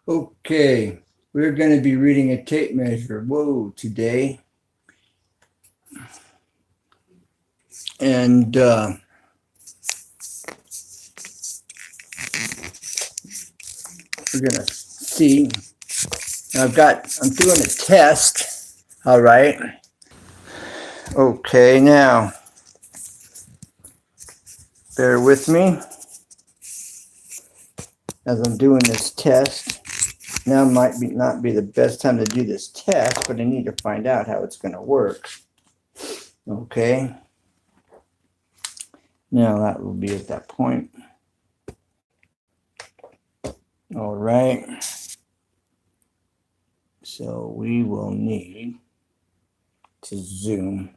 Okay, we're going to be reading a tape measure, today. And we're going to see. I'm doing a test. All right. Okay, now, bear with me as I'm doing this test. Now might not be the best time to do this test, but I need to find out how it's going to work. Okay. Now that will be at that point. All right. So we will need to zoom.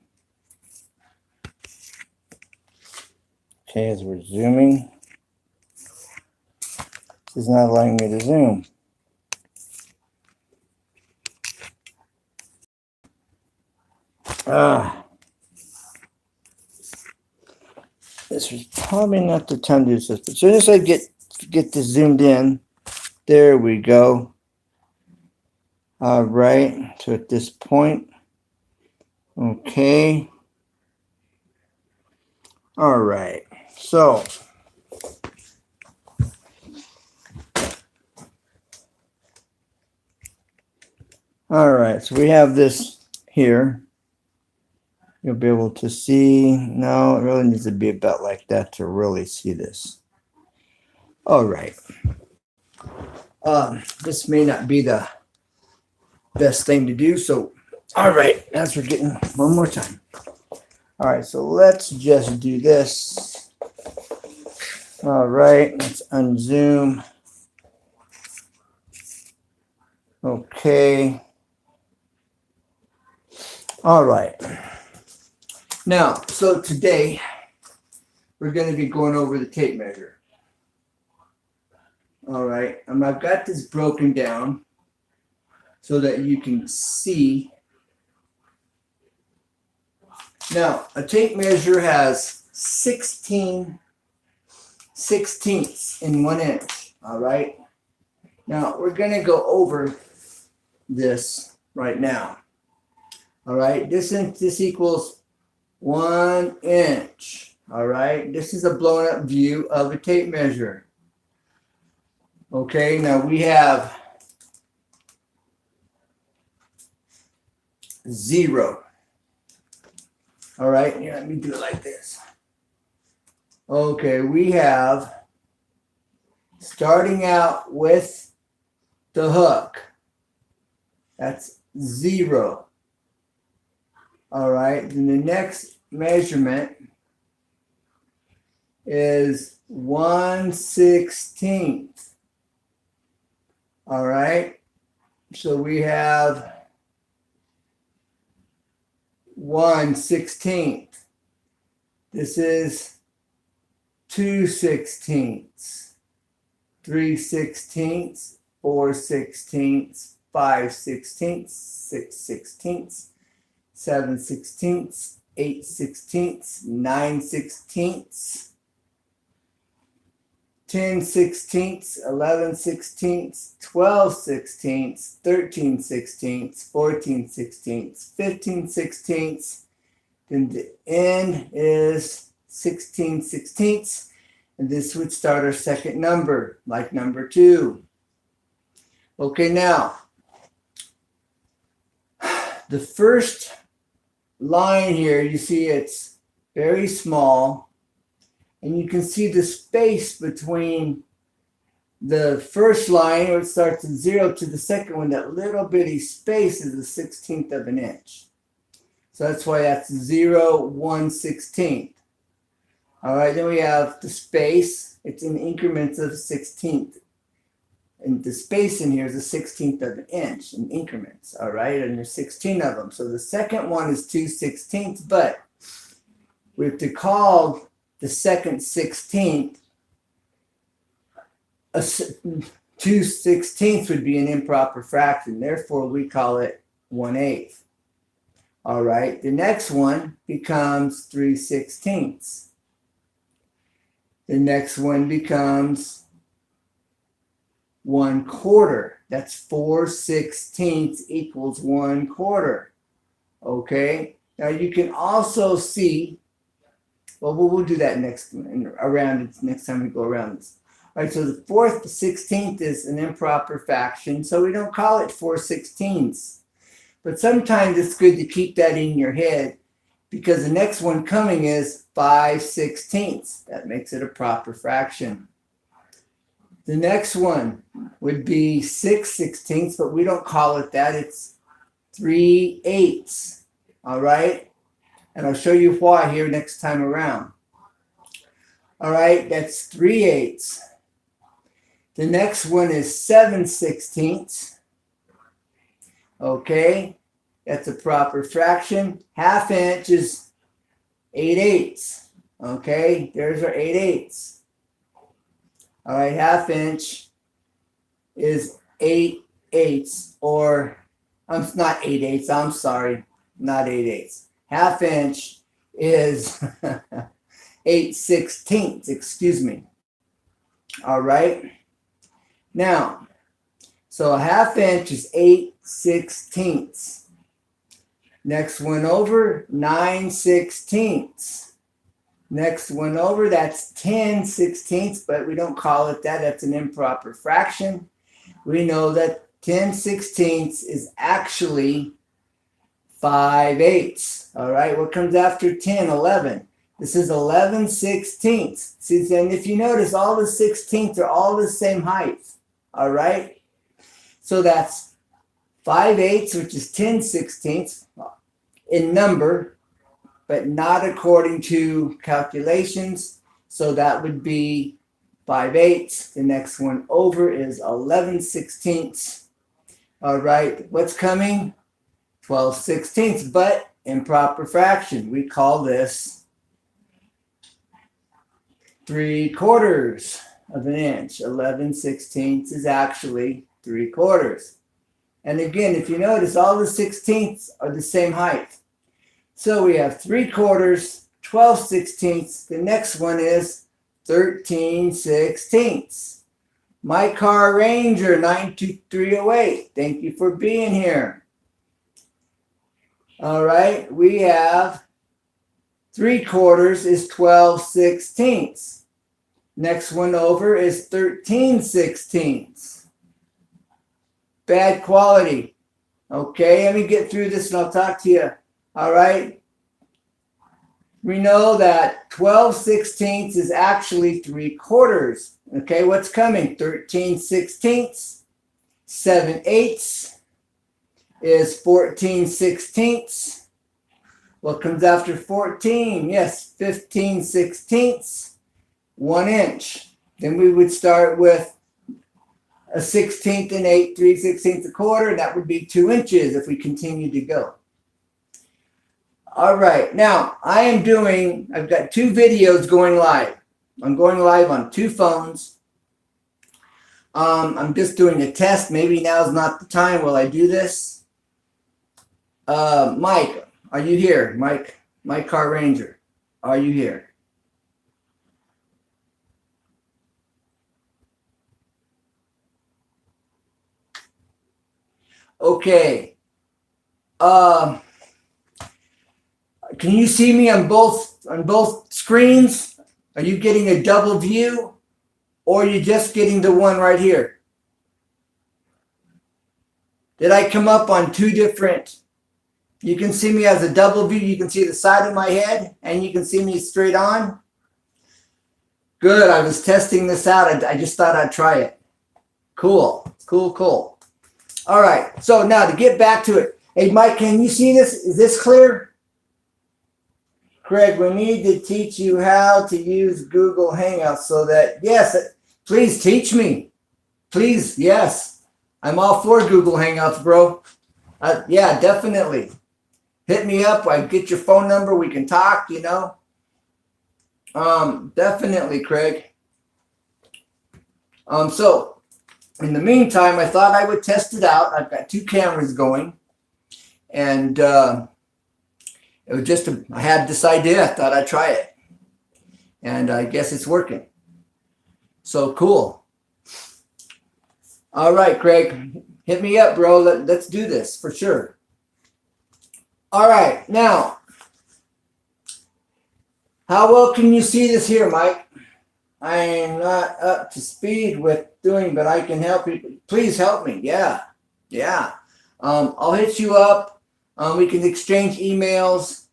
Okay, as we're zooming, this is not allowing me to zoom. This was probably not the time to do this, but as soon as I get this zoomed in, there we go. All right, so at this point, okay. All right, so so we have this here. You'll be able to see. No, it really needs to be about like that to really see this. All right. This may not be the best thing to do, so all right, as we're getting one more time. All right, so let's just do this. All right, let's unzoom. Okay. All right. Now, so today we're going to be going over the tape measure. All right, I've got this broken down so that you can see. Now, a tape measure has 16 sixteenths in 1 inch. All right. Now, we're going to go over this right now. All right, this equals 1 inch. All right, this is a blown up view of a tape measure. Okay, now we have 0. All right, here, let me do it like this. Okay, we have, starting out with the hook, that's 0. All right, then the next measurement is 1/16. All right, so we have 1/16. This is 2/16, 3/16, 4/16, 5/16, 6/16, 7/16, 8/16, 9/16, 10/16, 11/16, 12/16, 13/16, 14/16, 15/16. Then the end is 16/16, and this would start our second number, like number 2. Okay, now the first line here, you see it's very small, and you can see the space between the first line, where it starts at 0, to the second one. That little bitty space is a 16th of an inch. So that's why that's 0, 1/16. All right, then we have the space. It's in increments of 16th. And the space in here is a 16th of an inch in increments, all right? And there's 16 of them. So the second one is 2/16, but we have to call the second 16th, 2/16 would be an improper fraction. Therefore, we call it 1/8. All right, the next one becomes 3/16. The next one becomes 1/4. That's 4/16 equals 1/4. Okay. Now you can also see, well, we'll do that next time we go around this. All right, so the 4/16 is an improper fraction, so we don't call it 4/16. But sometimes it's good to keep that in your head because the next one coming is 5/16. That makes it a proper fraction. The next one would be 6/16, but we don't call it that. It's 3/8. All right. And I'll show you why here next time around. All right. That's 3/8. The next one is 7/16. Okay. That's a proper fraction. 1/2 inch is 8/8. Okay. There's our 8/8. All right, 1/2 inch is 8/8, or I'm not 8/8. I'm sorry, not 8/8. 1/2 inch is 8/16. Excuse me. All right. Now, so 1/2 inch is 8/16. Next one over, 9/16. Next one over, that's 10/16, but we don't call it that. That's an improper fraction. We know that 10/16 is actually 5/8. All right, what comes after 10? 11. This is 11/16. See, and if you notice, all the 16ths are all the same height. All right, so that's 5/8, which is 10/16 in number, but not according to calculations. So that would be 5/8. The next one over is 11/16. All right, what's coming? 12/16, but improper fraction. We call this 3/4 of an inch. 11/16 is actually 3/4. And again, if you notice, all the 16ths are the same height. So we have 3/4, 12/16. The next one is 13/16. My Car Ranger 92308. Thank you for being here. All right, we have 3/4 is 12/16. Next one over is 13/16. Bad quality. Okay, let me get through this and I'll talk to you. All right. We know that 12/16 is actually 3/4. Okay, what's coming? 13/16. 7/8 is 14/16. What comes after 14? Yes, 15/16. 1 inch. Then we would start with a 16th and 8, 3/16 1/4. That would be 2 inches if we continue to go. All right, now I've got 2 videos going live. I'm going live on 2 phones. I'm just doing a test. Maybe now's not the time. Will I do this? Mike, are you here? Mike Car Ranger, are you here? Okay. Can you see me on both screens? Are you getting a double view, or are you just getting the one right here? Did I come up on 2 different? You can see me as a double view. You can see the side of my head, and you can see me straight on. Good. I was testing this out. I just thought I'd try it. Cool. Cool. All right. So now to get back to it. Hey, Mike, can you see this? Is this clear? Craig, we need to teach you how to use Google Hangouts so that, yes, please teach me. Please, yes. I'm all for Google Hangouts, bro. Yeah, definitely. Hit me up. I get your phone number. We can talk, you know. Definitely, Craig. So, in the meantime, I thought I would test it out. I've got 2 cameras going. And it was just, I had this idea. I thought I'd try it. And I guess it's working. So cool. All right, Craig, hit me up, bro. Let's do this for sure. All right, now, how well can you see this here, Mike? I am not up to speed with doing, but I can help you. Please help me. Yeah. I'll hit you up. We can exchange emails,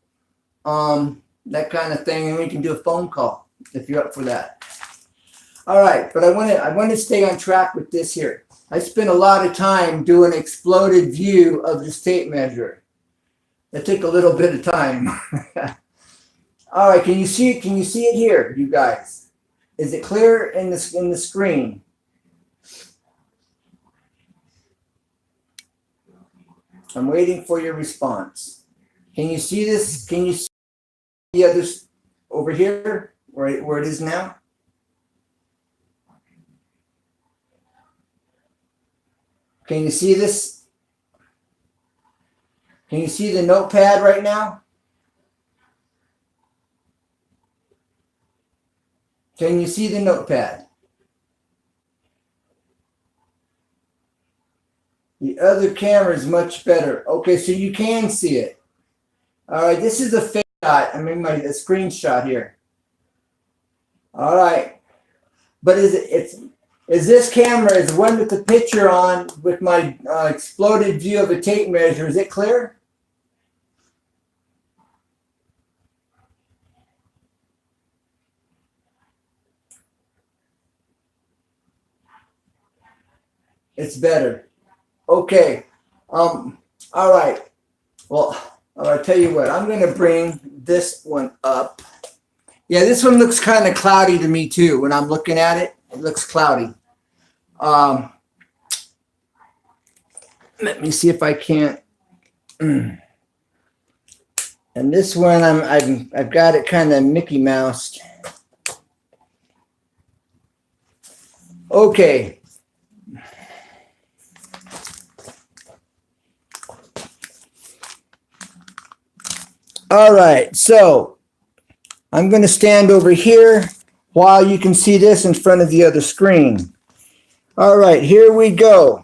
that kind of thing, and we can do a phone call if you're up for that. All right, but I want to stay on track with this here. I spent a lot of time doing an exploded view of this tape measure. It took a little bit of time. All right, can you see it? Can you see it here, you guys? Is it clear in the screen? I'm waiting for your response. Can you see this? Can you see the others over here where it is now? Can you see this? Can you see the notepad right now? Can you see the notepad? The other camera is much better. Okay, so you can see it. All right, this is a fake shot. I mean, a screenshot here. All right, but is this camera is the one with the picture on with my exploded view of a tape measure? Is it clear? It's better. Okay. All right. Well, I'll tell you what. I'm going to bring this one up. Yeah, this one looks kind of cloudy to me too. When I'm looking at it, it looks cloudy. Let me see if I can't. And this one, I've got it kind of Mickey Moused. Okay. All right, so I'm going to stand over here while you can see this in front of the other screen. All right, here we go.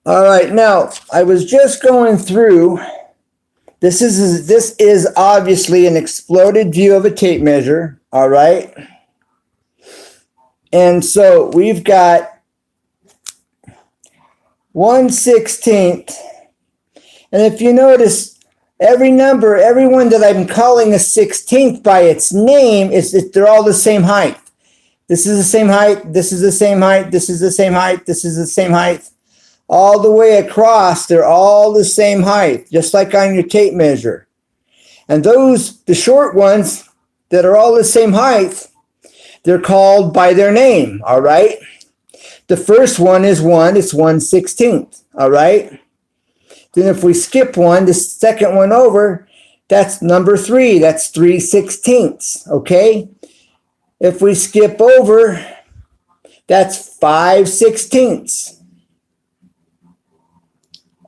All right, now I was just going through. This is obviously an exploded view of a tape measure. All right. And so we've got 1/16. And if you notice, every one that I'm calling a 16th by its name, they're all the same height. This is the same height. This is the same height. This is the same height. This is the same height. All the way across, they're all the same height, just like on your tape measure. And the short ones that are all the same height, they're called by their name, all right? The first one is 1, it's 1/16, all right? Then if we skip one, the second one over, that's number 3, that's 3/16, okay? If we skip over, that's 5/16.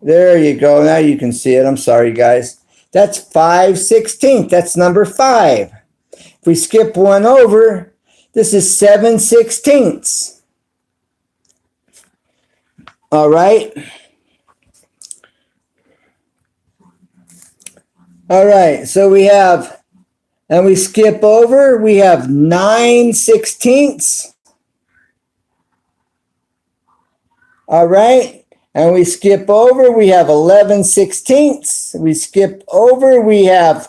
There you go, now you can see it. I'm sorry, guys. That's 5/16, that's number 5. If we skip one over, this is 7/16. All right. All right, so we have, and we skip over, we have 9/16. All right. And we skip over, we have 11/16. We skip over, we have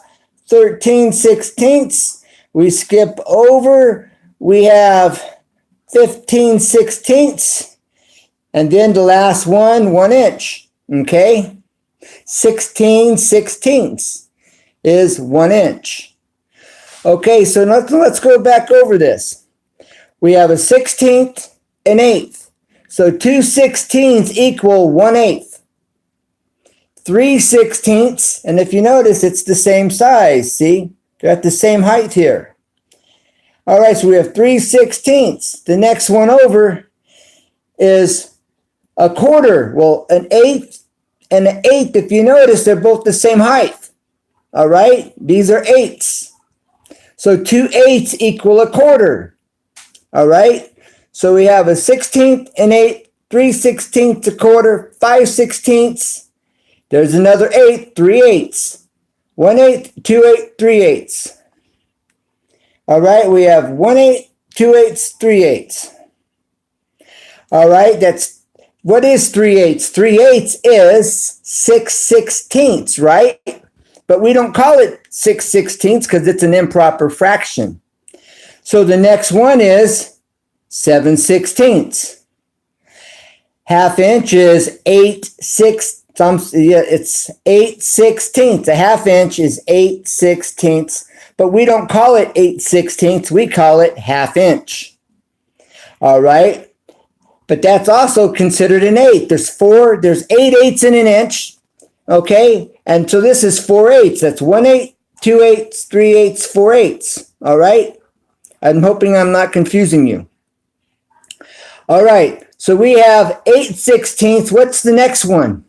13/16. We skip over, we have 15/16. And then the last one, 1 inch. Okay? 16/16 is 1 inch. Okay, so let's go back over this. We have a 16th, an 8th. So 2/16 equal 1/8. 3/16, and if you notice, it's the same size. See, they're at the same height here. All right, so we have 3/16. The next one over is a quarter. Well, an eighth and an eighth, if you notice, they're both the same height. All right? These are eighths. So 2/8 equal a quarter. All right? So we have a 16th, an eighth, 3/16 a quarter, 5/16. There's another eighth, 3/8. 1/8, 2/8, 3/8. All right, we have 1/8, 2/8, 3/8. All right, what is 3/8? 3/8 is 6/16, right? But we don't call it 6/16 because it's an improper fraction. So the next one is 7/16. Half inch is 8/16. It's 8/16. A half inch is 8/16, but we don't call it 8/16. We call it half inch. All right, but that's also considered an eighth. There's 8/8 in an inch. Okay, and so this is 4/8. That's 1/8, 2/8, 3/8, 4/8. All right, I'm hoping I'm not confusing you. All right, so we have 8/16. What's the next one?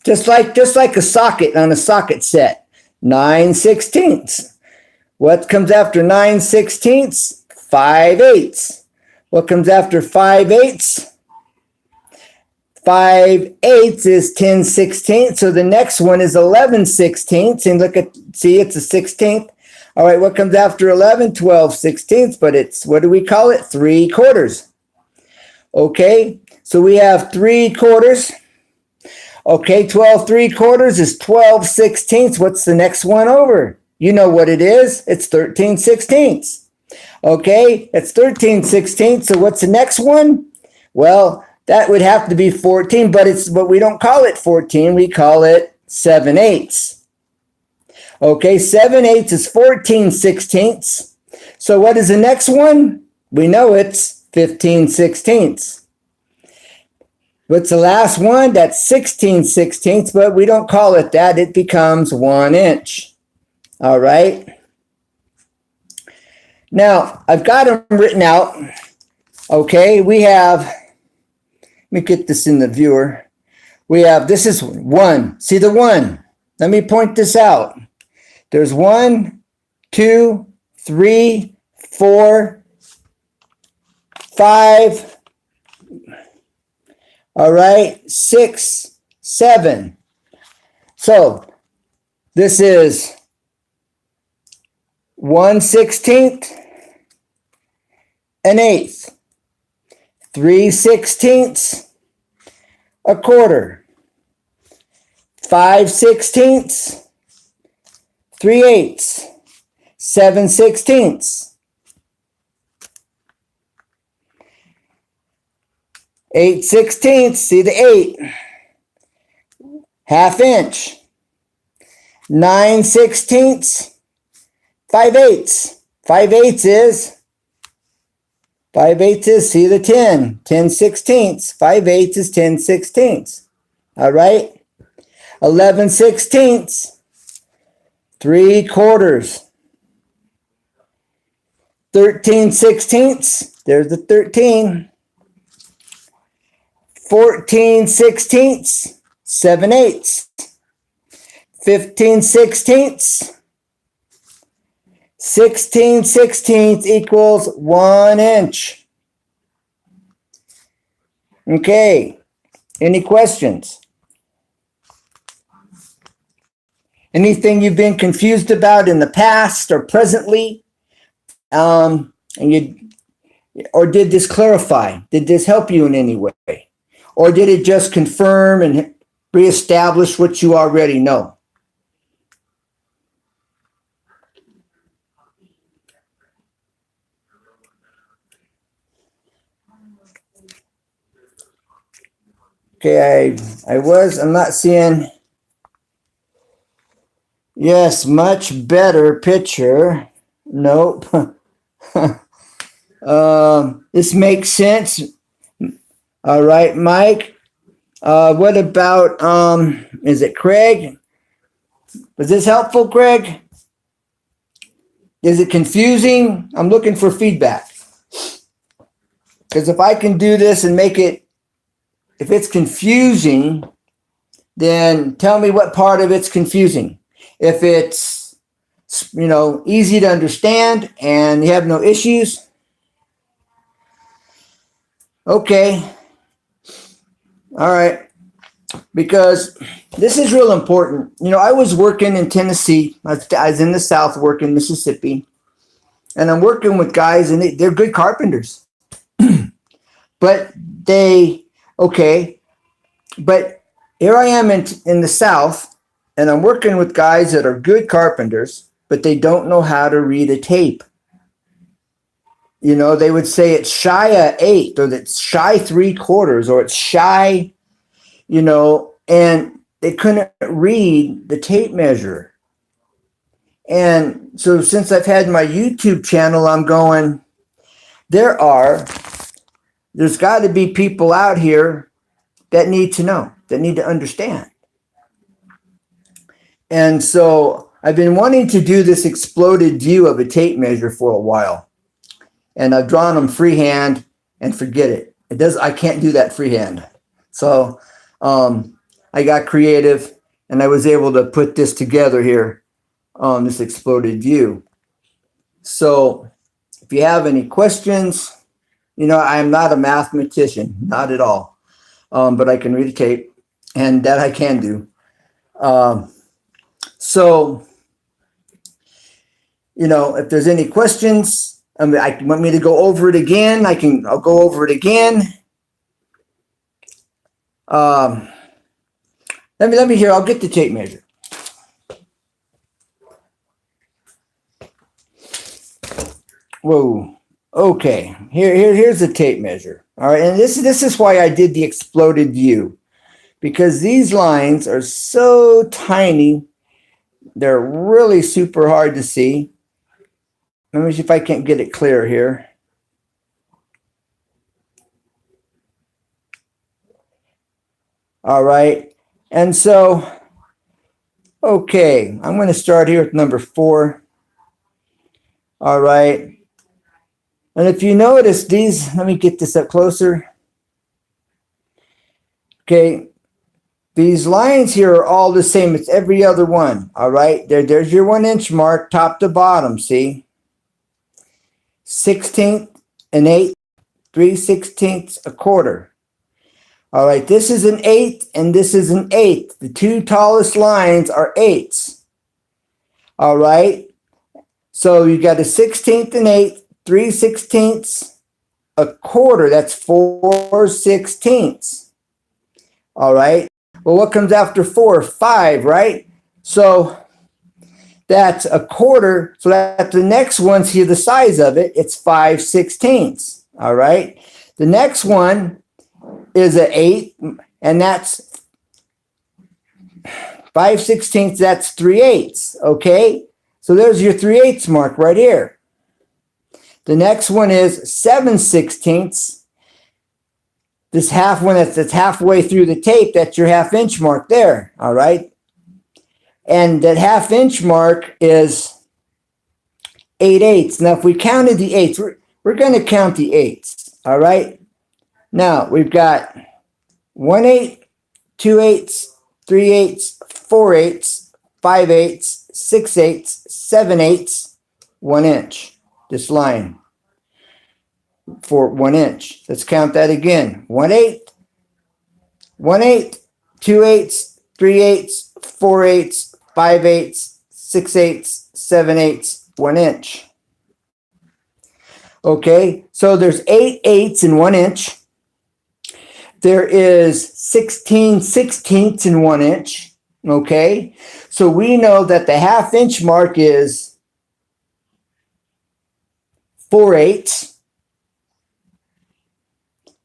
Just like a socket on a socket set, 9/16. What comes after 9/16? 5/8. What comes after 5/8? 5/8 is 10/16. So the next one is 11/16. And see, it's a 16th. All right, what comes after 11? 12/16. But it's, what do we call it? 3/4. Okay, so we have 3/4. Okay, 12 3/4 is 12/16. What's the next one over? You know what it is. It's 13/16. Okay, it's 13/16. So what's the next one? Well, that would have to be 14, but we don't call it 14. We call it 7/8. Okay, 7/8 is 14/16. So what is the next one? We know it's 15/16. What's the last one? That's 16/16, but we don't call it that. It becomes 1 inch. All right. Now, I've got them written out. Okay, we have, let me get this in the viewer. This is 1. See the 1? Let me point this out. There's 1, 2, 3, 4, 5. All right, 6, 7. So this is 1/16, an eighth, 3/16, a quarter, 5/16, 3/8, 7/16. 8/16, see the 8, half inch, 9/16, 5/8. 5/8 is, see the 10, 10/16. 5/8 is 10/16. All right, 11/16, 3/4, 13/16. There's the 13. 14/16, 7/8. 15/16, 16/16 equals 1 inch. Okay, any questions? Anything you've been confused about in the past or presently? Or did this clarify? Did this help you in any way? Or did it just confirm and reestablish what you already know? Okay, I'm not seeing. Yes, much better picture. Nope. This makes sense. All right, Mike. What about, is it Craig? Was this helpful, Craig? Is it confusing? I'm looking for feedback. Because if I can do this and make it, if it's confusing, then tell me what part of it's confusing. If it's, easy to understand and you have no issues, okay. All right. Because this is real important. I was working in Tennessee. I was in the South working in Mississippi. And I'm working with guys, and they're good carpenters. But but here I am in the South, and I'm working with guys that are good carpenters, but they don't know how to read a tape. They would say it's shy of 8, or it's shy 3/4, or it's shy, and they couldn't read the tape measure. And so since I've had my YouTube channel, I'm going, there's got to be people out here that need to know, that need to understand. And so I've been wanting to do this exploded view of a tape measure for a while. And I've drawn them freehand, and forget it. I can't do that freehand. So I got creative, and I was able to put this together here on this exploded view. So if you have any questions, I'm not a mathematician, not at all. But I can read a tape, and that I can do. So, if there's any questions, I want me to go over it again, I'll go over it again. Let me hear, I'll get the tape measure. Whoa. Okay. Here's the tape measure. All right. And this is why I did the exploded view, because these lines are so tiny. They're really super hard to see. Let me see if I can't get it clear here. All right. And so, okay, I'm going to start here with number 4. All right. And if you notice these, let me get this up closer. Okay. These lines here are all the same. It's every other one. All right. There's your 1-inch mark, top to bottom. See? 1/16, 1/8, 3/16, 1/4. All right. This is an 8 and this is an 8. The two tallest lines are 8s. All right. So you got a 1/16, an 8, 3/16, 1/4. That's 4/16. All right. Well, what comes after 4? 5, right? So that's 1/4. So that the next one, see the size of it, it's 5/16. All right. The next one is an 8, and that's 5/16. That's 3/8. Okay. So there's your 3/8 mark right here. The next one is 7/16. This half one that's halfway through the tape, that's your 1/2-inch mark there. All right. And that 1/2-inch mark is 8/8. Now, if we counted the 8s, we're going to count the 8s. All right. Now, we've got 1/8, 2/8, 3/8, 4/8, 5/8, 6/8, 7/8, 1 inch. This line for 1 inch. Let's count that again. 1/8, 1/8, 2/8, 3/8, 4/8, 5/8, 6/8, 7/8, 1 inch. Okay, so there's 8/8 in 1 inch. There is 16/16 in 1 inch. Okay, so we know that the 1/2-inch mark is 4/8.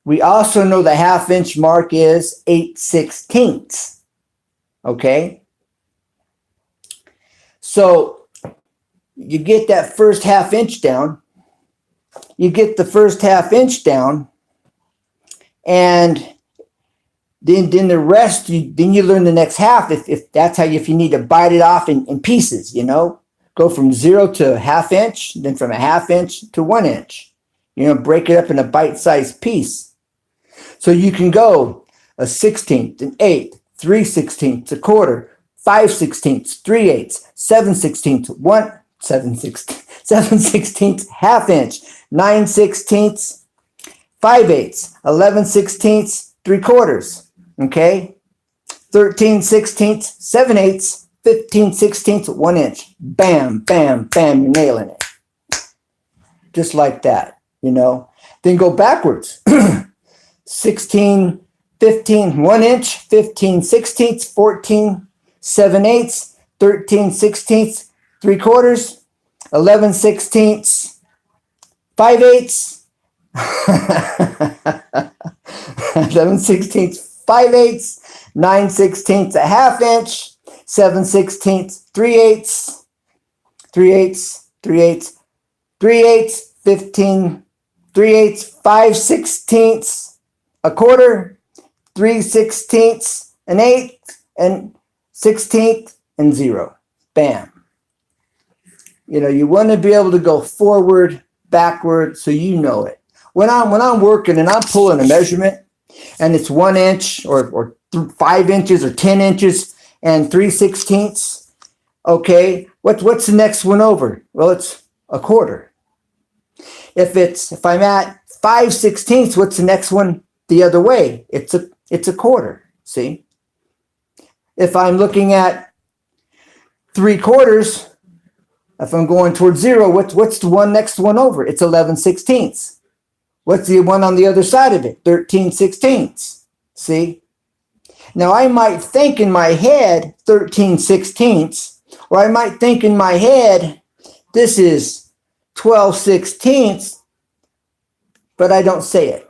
We also know the 1/2-inch mark is 8/16. Okay, so you get that first 1/2 inch down. You get the first 1/2 inch down, and then the rest, then you learn the next half. If that's how if you need to bite it off in pieces, go from 0 to 1/2 inch, then from a 1/2 inch to 1 inch. Break it up in a bite-sized piece. So you can go a 16th, an 8th, 3/16, a quarter, 5/16, 3/8, 7/16, 7/16, half inch, 9/16, 5/8, 11/16, 3/4. Okay, 13/16, 7/8, 15/16, 1 inch. Bam, bam, bam, you're nailing it. Just like that, you know. Then go backwards. 16, 15, 1 inch, 15/16, 14, 7/8, 13/16, 3/4, 11/16, 5/8, 11/16, 5/8, 9/16, a half inch, 7/16, 3/8, 3/8, 3/8, 3/8, 15, 3/8, 5/16, a quarter, 3/16, an eighth, and 16th, and 0. Bam. You know, you want to be able to go forward, backward, so you know it. When I'm working and I'm pulling a measurement, and it's 1 inch or 5 inches or 10 inches and 3/16, okay, what's the next one over? Well, it's a quarter. If I'm at 5/16, what's the next one the other way? It's a quarter. See? If I'm looking at 3/4, if I'm going towards 0, what's the next one over? It's 11/16. What's the one on the other side of it? 13/16. See? Now I might think in my head 13/16, or I might think in my head this is 12/16, but I don't say it.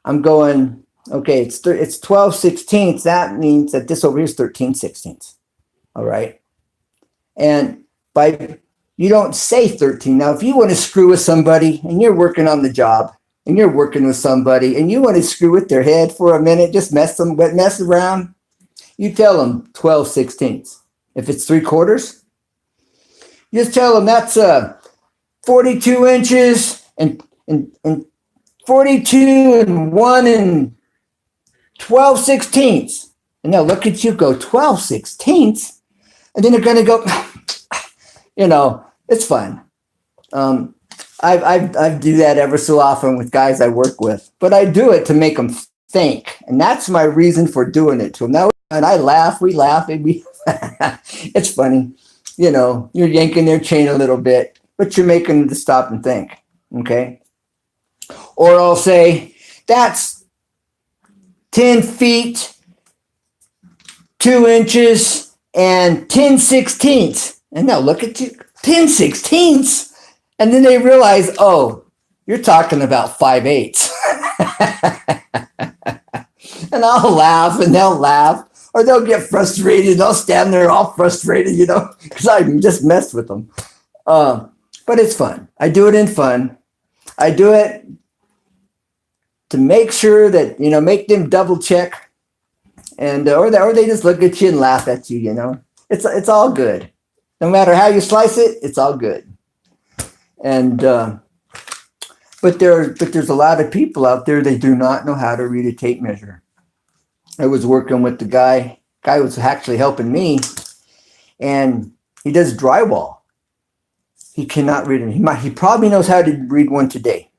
I'm going, okay, it's 12/16. That means that this over here is 13/16. All right. And you don't say 13. Now, if you want to screw with somebody and you're working on the job and you're working with somebody and you want to screw with their head for a minute, just mess around, you tell them 12/16. If it's 3/4, you just tell them that's 42 inches and 42 and 1 12/16. And they'll look at you, go 12/16, and then they're going to go, you know, it's fun. I do that ever so often with guys I work with, but I do it to make them think, and that's my reason for doing it to them. Now, and I laugh, we laugh, and it's funny. You know, you're yanking their chain a little bit, but you're making them to stop and think. Okay. Or I'll say, that's 10 feet, 2 inches, and 10/16. And they'll look at you, 10/16. And then they realize, oh, you're talking about 5/8. And I'll laugh and they'll laugh, or they'll get frustrated. They'll stand there all frustrated, you know, because I just messed with them. But it's fun. I do it in fun. I do it to make sure that, you know, make them double check, and or they just look at you and laugh at you. You know, it's all good. No matter how you slice it, it's all good. And but there's a lot of people out there, they do not know how to read a tape measure. I was working with the guy was actually helping me, and he does drywall. He cannot read it. He probably knows how to read one today.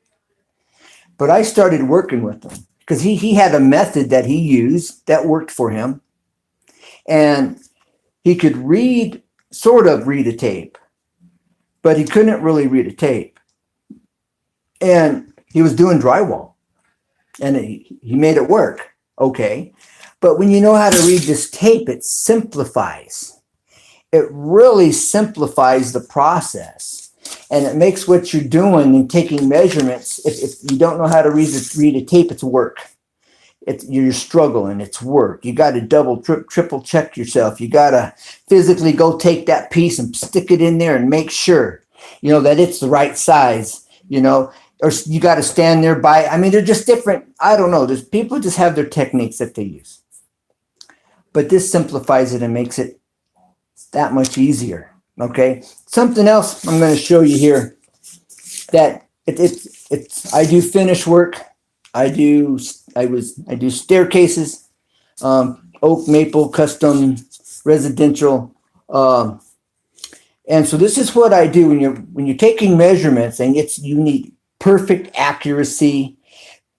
But I started working with him because he had a method that he used that worked for him. And he could sort of read a tape, but he couldn't really read a tape. And he was doing drywall, and he made it work. Okay. But when you know how to read this tape, it simplifies. It really simplifies the process, and it makes what you're doing and taking measurements. If you don't know how to read a tape, it's work. You're struggling. It's work. You got to double, triple check yourself. You got to physically go take that piece and stick it in there and make sure, you know, that it's the right size, you know, or you got to stand there by. I mean, they're just different. I don't know. There's people just have their techniques that they use, but this simplifies it and makes it that much easier. Okay. Something else I'm going to show you here, that I do finish work. I do staircases. oak maple custom residential. And so this is what I do when you're taking measurements, and you need perfect accuracy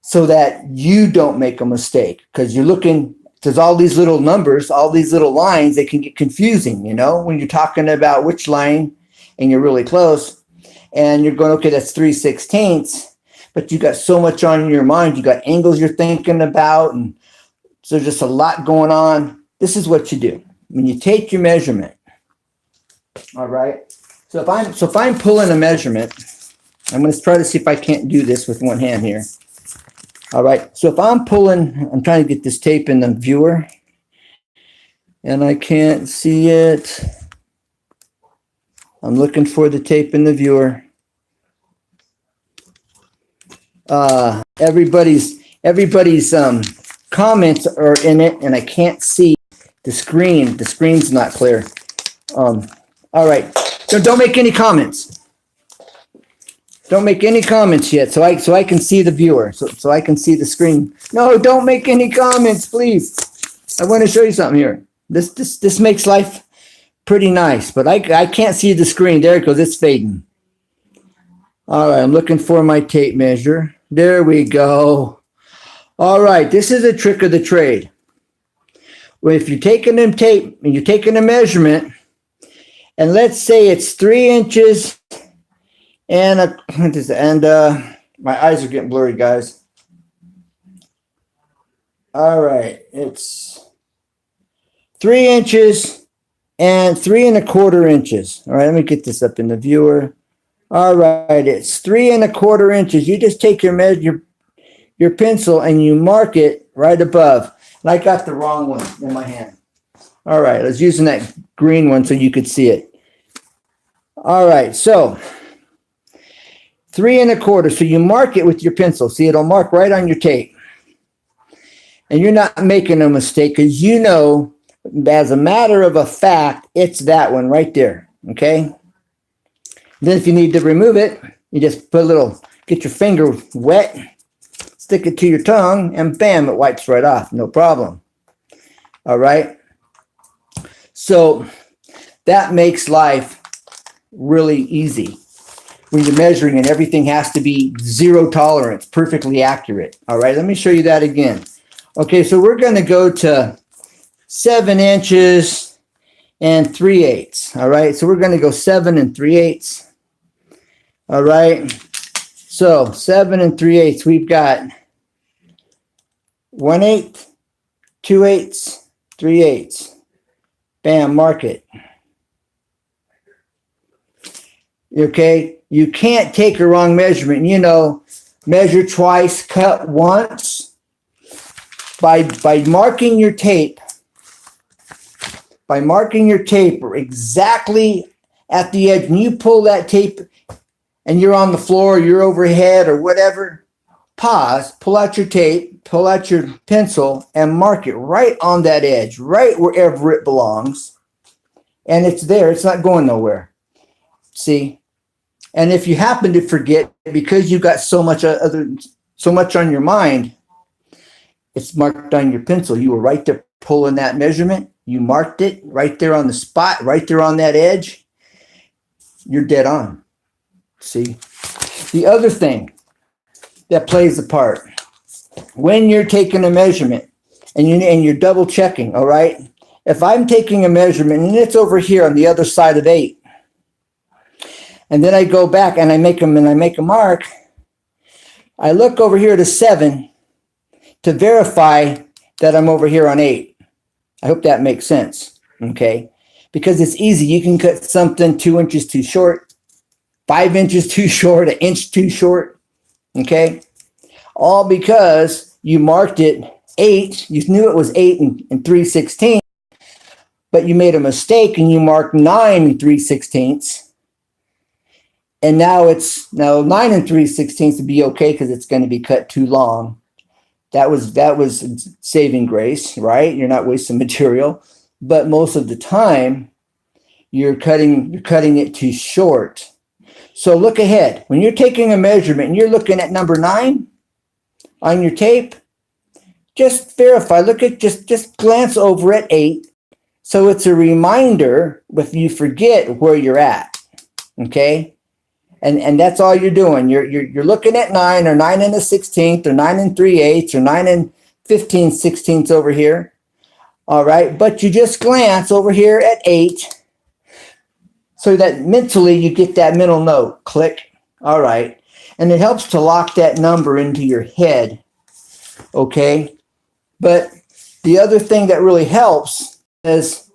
so that you don't make a mistake, because you're looking, there's all these little numbers, all these little lines, they can get confusing, when you're talking about which line and you're really close and you're going, okay, that's 3/16, but you got so much on your mind. You got angles you're thinking about, and so there's just a lot going on. This is what you do when you take your measurement. All right. So if I'm pulling a measurement, I'm going to try to see if I can't do this with one hand here. All right. So if I'm trying to get this tape in the viewer, and I can't see it. I'm looking for the tape in the viewer. Everybody's comments are in it, and I can't see the screen. The screen's not clear. All right. So don't make any comments. Don't make any comments yet, so I can see the viewer, so I can see the screen. No, don't make any comments, please. I want to show you something here. This makes life pretty nice, but I can't see the screen. There it goes. It's fading. All right, I'm looking for my tape measure. There we go. All right, this is a trick of the trade. Well, if you're taking them tape and you're taking a measurement, and let's say it's 3 inches and my eyes are getting blurry, guys. All right, it's 3 inches and 3 1/4 inches. All right, let me get this up in the viewer. All right, it's 3 1/4 inches. You just take your pencil and you mark it right above. And I got the wrong one in my hand. All right, I was using that green one so you could see it. All right, so 3 1/4. So you mark it with your pencil. See, it'll mark right on your tape. And you're not making a mistake, because as a matter of a fact, it's that one right there, okay? Then if you need to remove it, you just get your finger wet, stick it to your tongue, and bam, it wipes right off, no problem. All right? So that makes life really easy when you're measuring, and everything has to be 0 tolerance, perfectly accurate. All right, let me show you that again. Okay, so we're going to go to 7 inches and 3/8. All right, so we're going to go 7 3/8. All right, so 7 3/8. We've got 1/8, 2/8, 3/8. Bam, mark it. Okay, you can't take a wrong measurement. Measure twice, cut once. By marking your tape, exactly at the edge, when you pull that tape and you're on the floor, you're overhead or whatever, pause, pull out your tape, pull out your pencil, and mark it right on that edge, right wherever it belongs. And it's there. It's not going nowhere. See? And if you happen to forget, because you've got so much on your mind, it's marked on your pencil. You were right there pulling that measurement. You marked it right there on the spot, right there on that edge. You're dead on. See? The other thing that plays a part, when you're taking a measurement and you're double checking, all right? If I'm taking a measurement and it's over here on the other side of 8, and then I go back and I make a mark, I look over here to 7 to verify that I'm over here on 8. I hope that makes sense, okay? Because it's easy. You can cut something 2 inches too short, 5 inches too short, 1 inch too short, okay? All because you marked it 8. You knew it was 8 and 3/16, but you made a mistake and you marked 9 3/16. And now 9 3/16 to be okay, because it's going to be cut too long. That was saving grace, right? You're not wasting material, but most of the time you're cutting it too short. So look ahead. When you're taking a measurement and you're looking at number 9 on your tape, just verify. Look at just glance over at 8. So it's a reminder if you forget where you're at. Okay? And that's all you're doing. You're looking at 9 or 9 and a 16th or 9 and 3/8 or 9 and 15/16 over here. All right, but you just glance over here at 8 so that mentally you get that middle note. Click. All right. And it helps to lock that number into your head. Okay. But the other thing that really helps is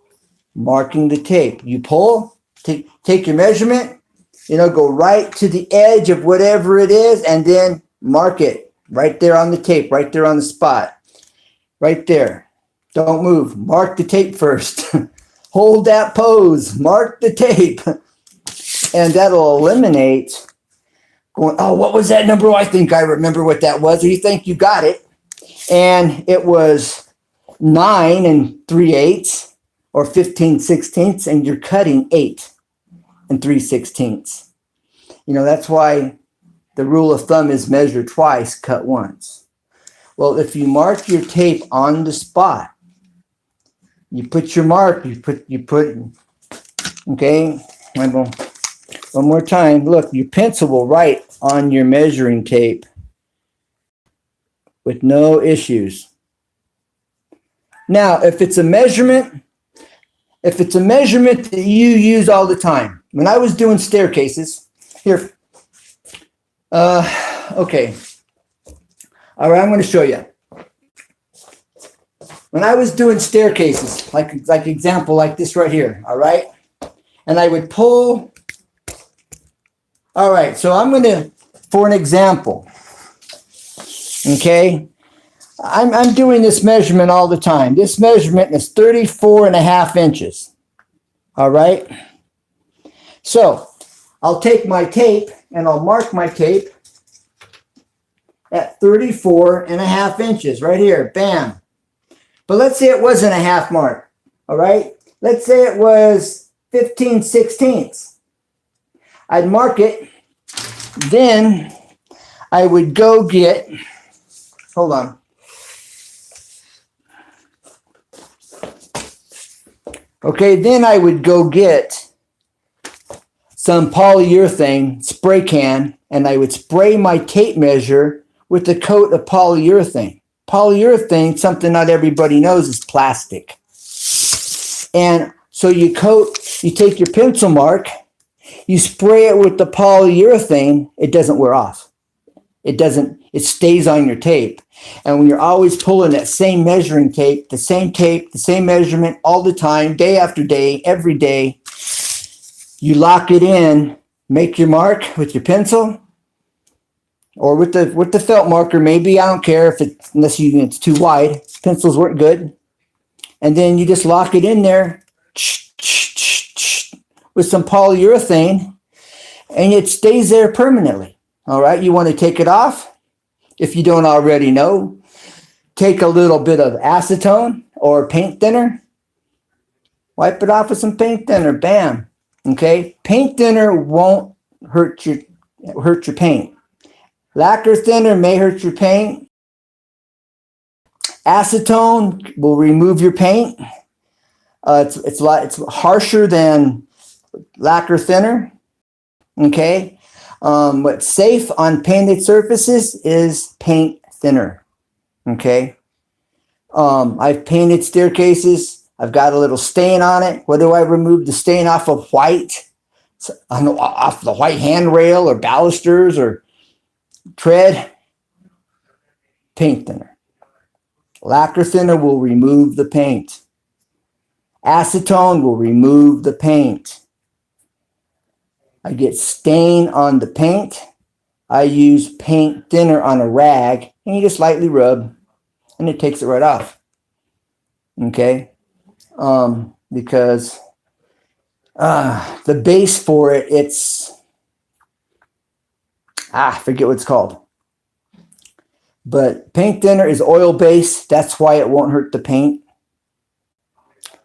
marking the tape. You pull, take your measurement, go right to the edge of whatever it is and then mark it right there on the tape, right there on the spot, right there. Don't move. Mark the tape first. Hold that pose. Mark the tape. And that'll eliminate going, oh, what was that number? I think I remember what that was. Or you think you got it. And it was 9 and 3/8 or 15/16, and you're cutting 8 and 3/16. That's why the rule of thumb is measure twice, cut once. Well, if you mark your tape on the spot, you put your mark, okay, one more time. Look, your pencil will write on your measuring tape with no issues. Now, if it's a measurement that you use all the time, when I was doing staircases, here, okay, all right, I'm going to show you. When I was doing staircases, like example like this right here, all right, and I would pull. All right, so I'm going to, for an example, okay, I'm doing this measurement all the time. This measurement is 34.5 inches, all right? So I'll take my tape and I'll mark my tape at 34.5 inches right here, bam. But let's say it wasn't a half mark, all right? Let's say it was 15/16. I'd mark it, then I would go get, hold on. Okay, then I would go get some polyurethane spray can, and I would spray my tape measure with a coat of polyurethane. Polyurethane, something not everybody knows, is plastic. And so you take your pencil mark, you spray it with the polyurethane, it doesn't wear off. It stays on your tape. And when you're always pulling that same measuring tape, the same measurement all the time, day after day, every day, you lock it in, make your mark with your pencil or with the felt marker, maybe, I don't care unless it's too wide. Pencils weren't good. And then you just lock it in there with some polyurethane, and it stays there permanently. All right, you want to take it off. If you don't already know, take a little bit of acetone or paint thinner. Wipe it off with some paint thinner. Bam. Okay, paint thinner won't hurt your paint. Lacquer thinner may hurt your paint. Acetone will remove your paint. It's harsher than lacquer thinner. Okay. What's safe on painted surfaces is paint thinner. Okay. I've painted staircases. I've got a little stain on it. What do I remove the stain off of white? Off the white handrail or balusters or tread? Paint thinner. Lacquer thinner will remove the paint. Acetone will remove the paint. I get stain on the paint. I use paint thinner on a rag, and you just lightly rub, and it takes it right off. Okay? Because the base for it, I forget what it's called. But paint thinner is oil-based. That's why it won't hurt the paint.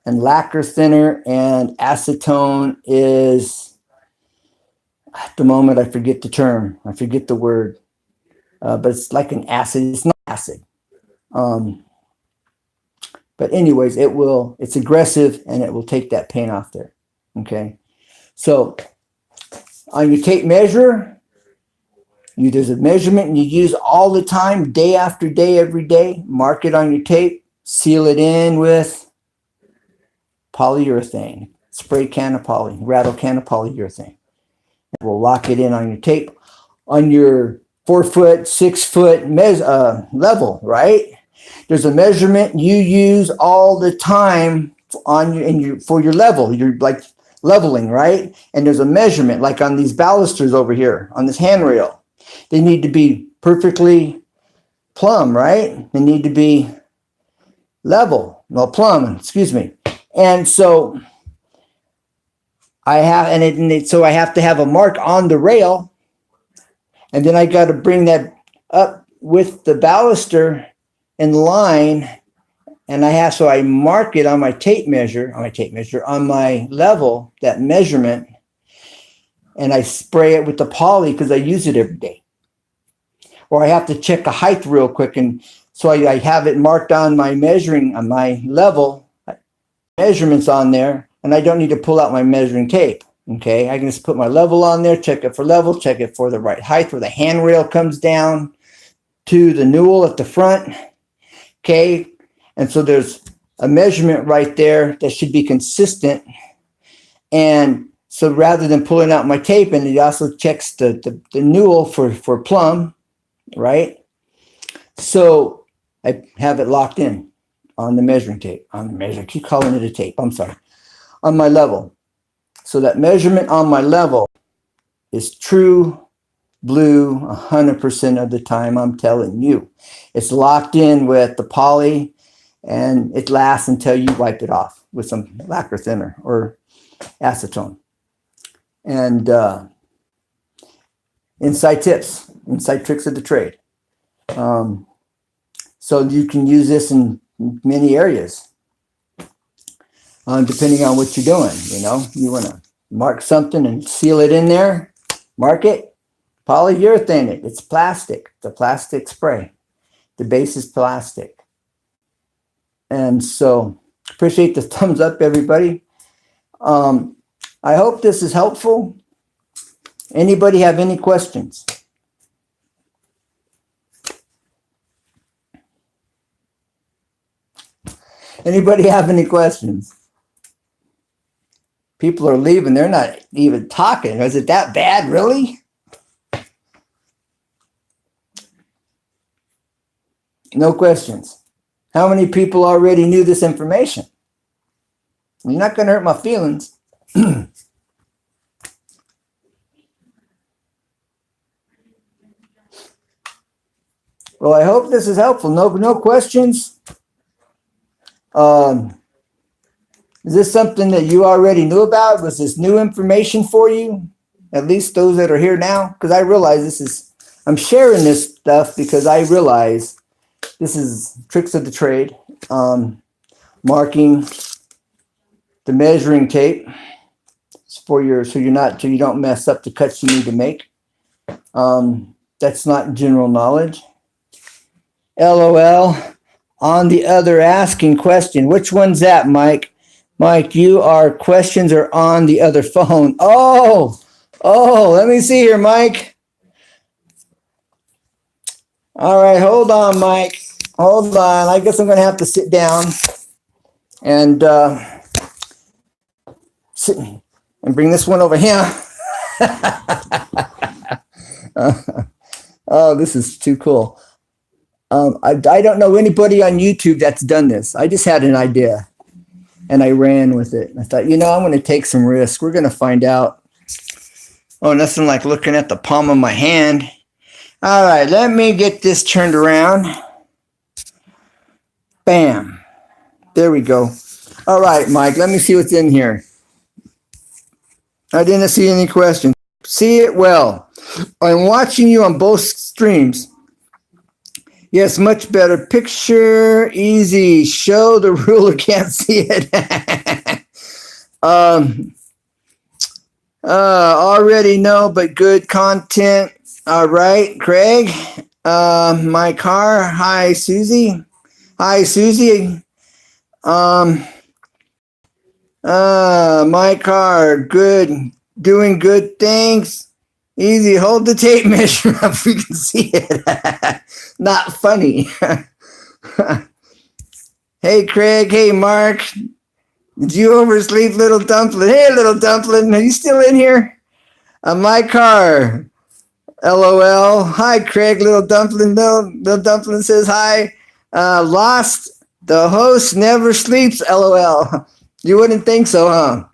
And lacquer thinner and acetone is, at the moment, I forget the term. I forget the word. But it's like an acid. It's not acid. But anyways, it's aggressive and it will take that paint off there. Okay. So on your tape measure, there's a measurement you use all the time, day after day, every day. Mark it on your tape, seal it in with polyurethane, spray can of rattle can of polyurethane. We'll lock it in on your tape on your 4 foot, 6 foot level, right? There's a measurement you use all the time for your level. You're like leveling, right? And there's a measurement like on these balusters over here on this handrail. They need to be perfectly plumb, right? They need to be level, well, plumb, excuse me. And so I have, so I have to have a mark on the rail, and then I got to bring that up with the baluster in line, and so I mark it on my tape measure, on my level, that measurement, and I spray it with the poly because I use it every day. Or I have to check the height real quick, and so I have it marked on my on my level, measurements on there, and I don't need to pull out my measuring tape. Okay, I can just put my level on there, check it for level, check it for the right height where the handrail comes down to the newel at the front. Okay, and so there's a measurement right there that should be consistent. And so rather than pulling out my tape, and it also checks the newel for plumb, right? So I have it locked in on the measuring tape, I keep calling it a tape, I'm sorry, on my level. So that measurement on my level is true blue 100% of the time, I'm telling you. It's locked in with the poly, and it lasts until you wipe it off with some lacquer thinner or acetone. And inside tips, inside tricks of the trade. So you can use this in many areas, depending on what you're doing. You know, you want to mark something and seal it in there, mark it, polyurethane it. It's plastic. It's a plastic spray. The base is plastic. And so appreciate the thumbs up, everybody. I hope this is helpful. Anybody have any questions? Anybody have any questions? People are leaving. They're not even talking. Is it that bad, really? No questions. How many people already knew this information? You're not going to hurt my feelings. Well, I hope this is helpful. No questions? Is this something that you already knew about? Was this new information for you? At least those that are here now? Because I realize I'm sharing this stuff because I realize this is tricks of the trade. Marking the measuring tape so you don't mess up the cuts you need to make. That's not general knowledge. LOL. On the other asking question. Which one's that, Mike? Mike, questions are on the other phone. Oh, let me see here, Mike. All right, hold on, Mike. Hold on. I guess I'm going to have to sit down and sit and bring this one over here. Oh, this is too cool. I don't know anybody on YouTube that's done this. I just had an idea and I ran with it. I thought, I'm going to take some risk. We're going to find out. Oh, nothing like looking at the palm of my hand. All right, let me get this turned around. Bam. There we go. All right, Mike, let me see what's in here. I didn't see any questions. See it well. I'm watching you on both streams. Yes, much better. Picture easy. Show the ruler, can't see it. Already know, but good content. All right, Craig. My car. Hi, Susie. My car, good, doing good things. Easy, hold the tape measure up. We can see it. Not funny. Hey, Craig. Hey, Mark. Did you oversleep, little dumpling? Hey, little dumpling. Are you still in here? My car. LOL. Hi, Craig. Little dumpling. Little dumpling says hi. Lost. The host never sleeps. LOL. You wouldn't think so, huh?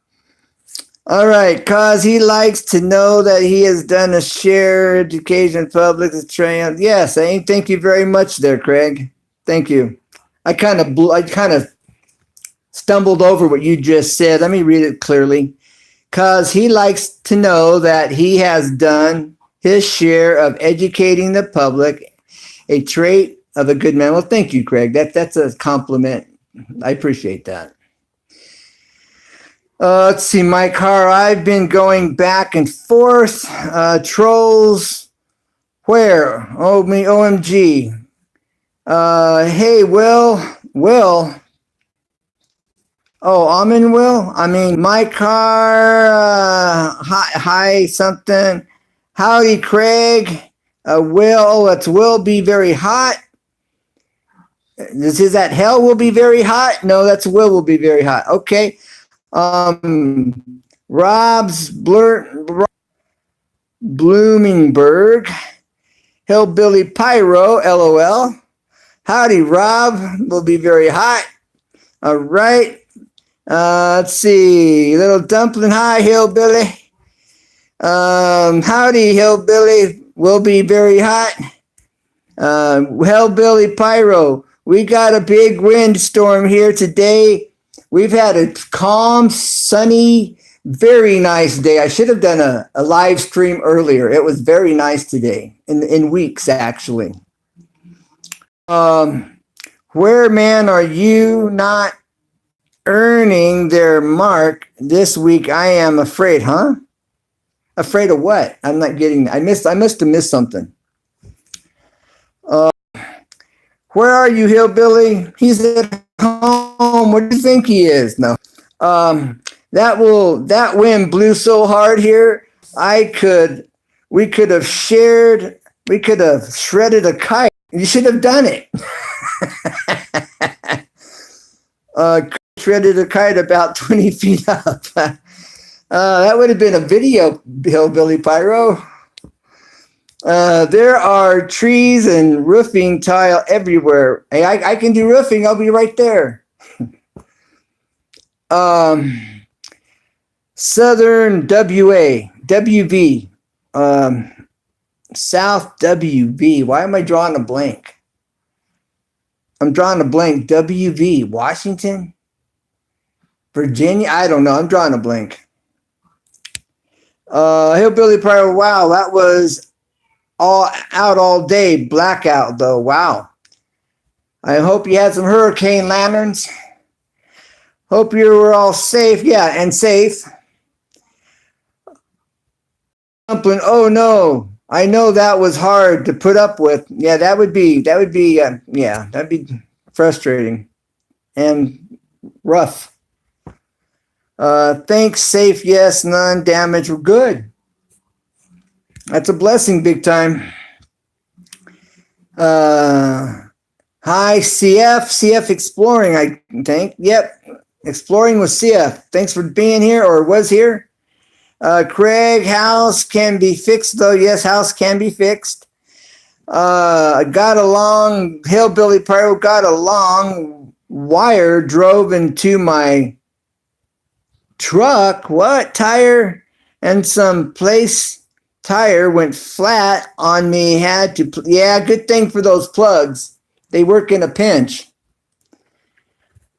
All right, cause he likes to know that he has done a share education public train. Yes, thank you very much there, Craig. Thank you. I kind of stumbled over what you just said. Let me read it clearly. Cause he likes to know that he has done his share of educating the public, a trait of a good man. Well, thank you, Craig. That's a compliment. I appreciate that. Let's see, my car. I've been going back and forth. Trolls. Where? Oh, me, OMG. Hey, Will. Oh, I'm in Will? I mean, my car. Hi, something. Howdy, Craig. Will. Oh, it's will be very hot. Is that hell will be very hot? No, that's will be very hot. Okay. Rob's Bloomingburg, Hillbilly Pyro, LOL. Howdy, Rob. Will be very hot. All right. Let's see. Little dumpling. Hi, Hillbilly. Howdy, Hillbilly. Will be very hot. Hillbilly Pyro. We got a big windstorm here today. We've had a calm, sunny, very nice day. I should have done a live stream earlier. It was very nice today, in weeks, actually. Where, man, are you not earning their mark this week? I am afraid, huh? Afraid of what? I'm not getting, I must have missed something. Where are you, Hillbilly? He's at home. What do you think he is? No. That wind blew so hard here. We could have shredded a kite. You should have done it. Shredded a kite about 20 feet up. That would have been a video, Hillbilly Pyro. There are trees and roofing tile everywhere. Hey, I can do roofing. I'll be right there. Southern WV, South WV. Why am I drawing a blank? I'm drawing a blank. WV, Washington, Virginia. I don't know. I'm drawing a blank. Hillbilly Pyro. Wow, that was all day. Blackout though. Wow. I hope you had some hurricane lanterns. Hope you were all safe. Yeah, and safe. Oh no. I know that was hard to put up with. Yeah, that'd be frustrating and rough. Thanks, safe, yes, none, damage, we're good. That's a blessing, big time. Hi, CF Exploring, I think. Yep, Exploring with CF. Thanks for being here, or was here. Craig, house can be fixed, though. Yes, house can be fixed. Got along, Hillbilly Pyro, got a long wire, drove into my truck. What? Tire and some place tire went flat on me. Had to, yeah, good thing for those plugs. They work in a pinch.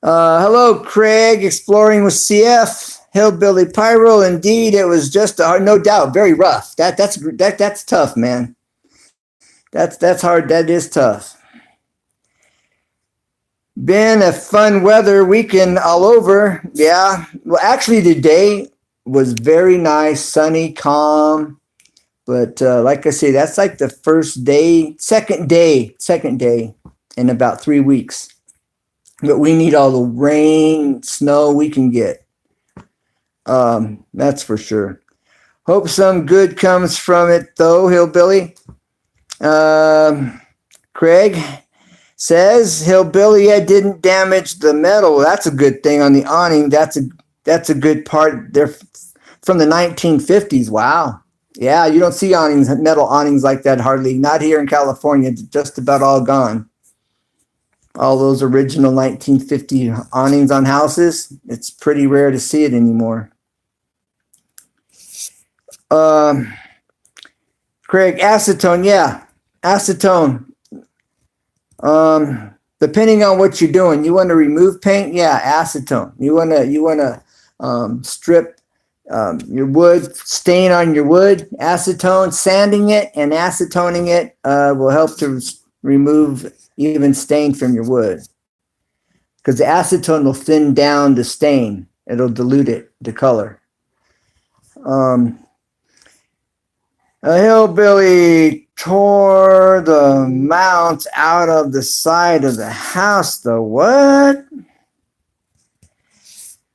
Hello, Craig, Exploring with CF. Hillbilly Pyro, indeed, it was just no doubt, very rough. That's tough, man. That's hard. That is tough. Been a fun weather weekend all over. Yeah. Well, actually, today was very nice, sunny, calm. But like I say, that's like the second day in about 3 weeks. but we need all the rain, snow we can get. That's for sure. Hope some good comes from it, though, Hillbilly. Craig says Hillbilly didn't damage the metal. That's a good thing on the awning. That's a good part. They're from the 1950s. Wow. Yeah, you don't see awnings, metal awnings like that hardly. Not here in California. It's just about all gone. All those original 1950 awnings on houses. It's pretty rare to see it anymore. Craig, acetone, yeah, acetone. Depending on what you're doing, you want to remove paint, yeah, acetone. You wanna strip your wood, stain on your wood, acetone, sanding it and acetoning it will help to remove even stain from your wood, because the acetone will thin down the stain. It'll dilute it, the color. A hillbilly tore the mounts out of the side of the house. The what?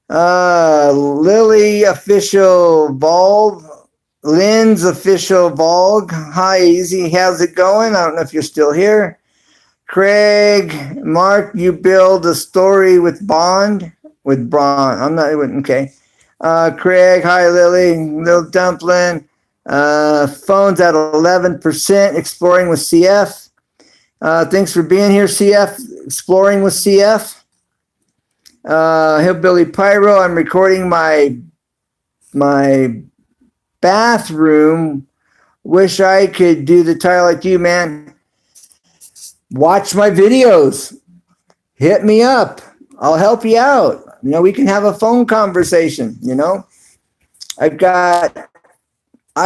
Lily official bulb. Lynn's official bulb. Hi, Easy. How's it going? I don't know if you're still here. Craig, Mark, you build a story with Bond? With Braun. I'm not, okay. Craig, hi, Lily. Little Dumpling. Phone's at 11%. Exploring with CF. Thanks for being here, CF. Exploring with CF. Hillbilly Pyro. I'm recording my bathroom. Wish I could do the tile like you, man. Watch my videos. Hit me up. I'll help you out. You know, we can have a phone conversation, you know. I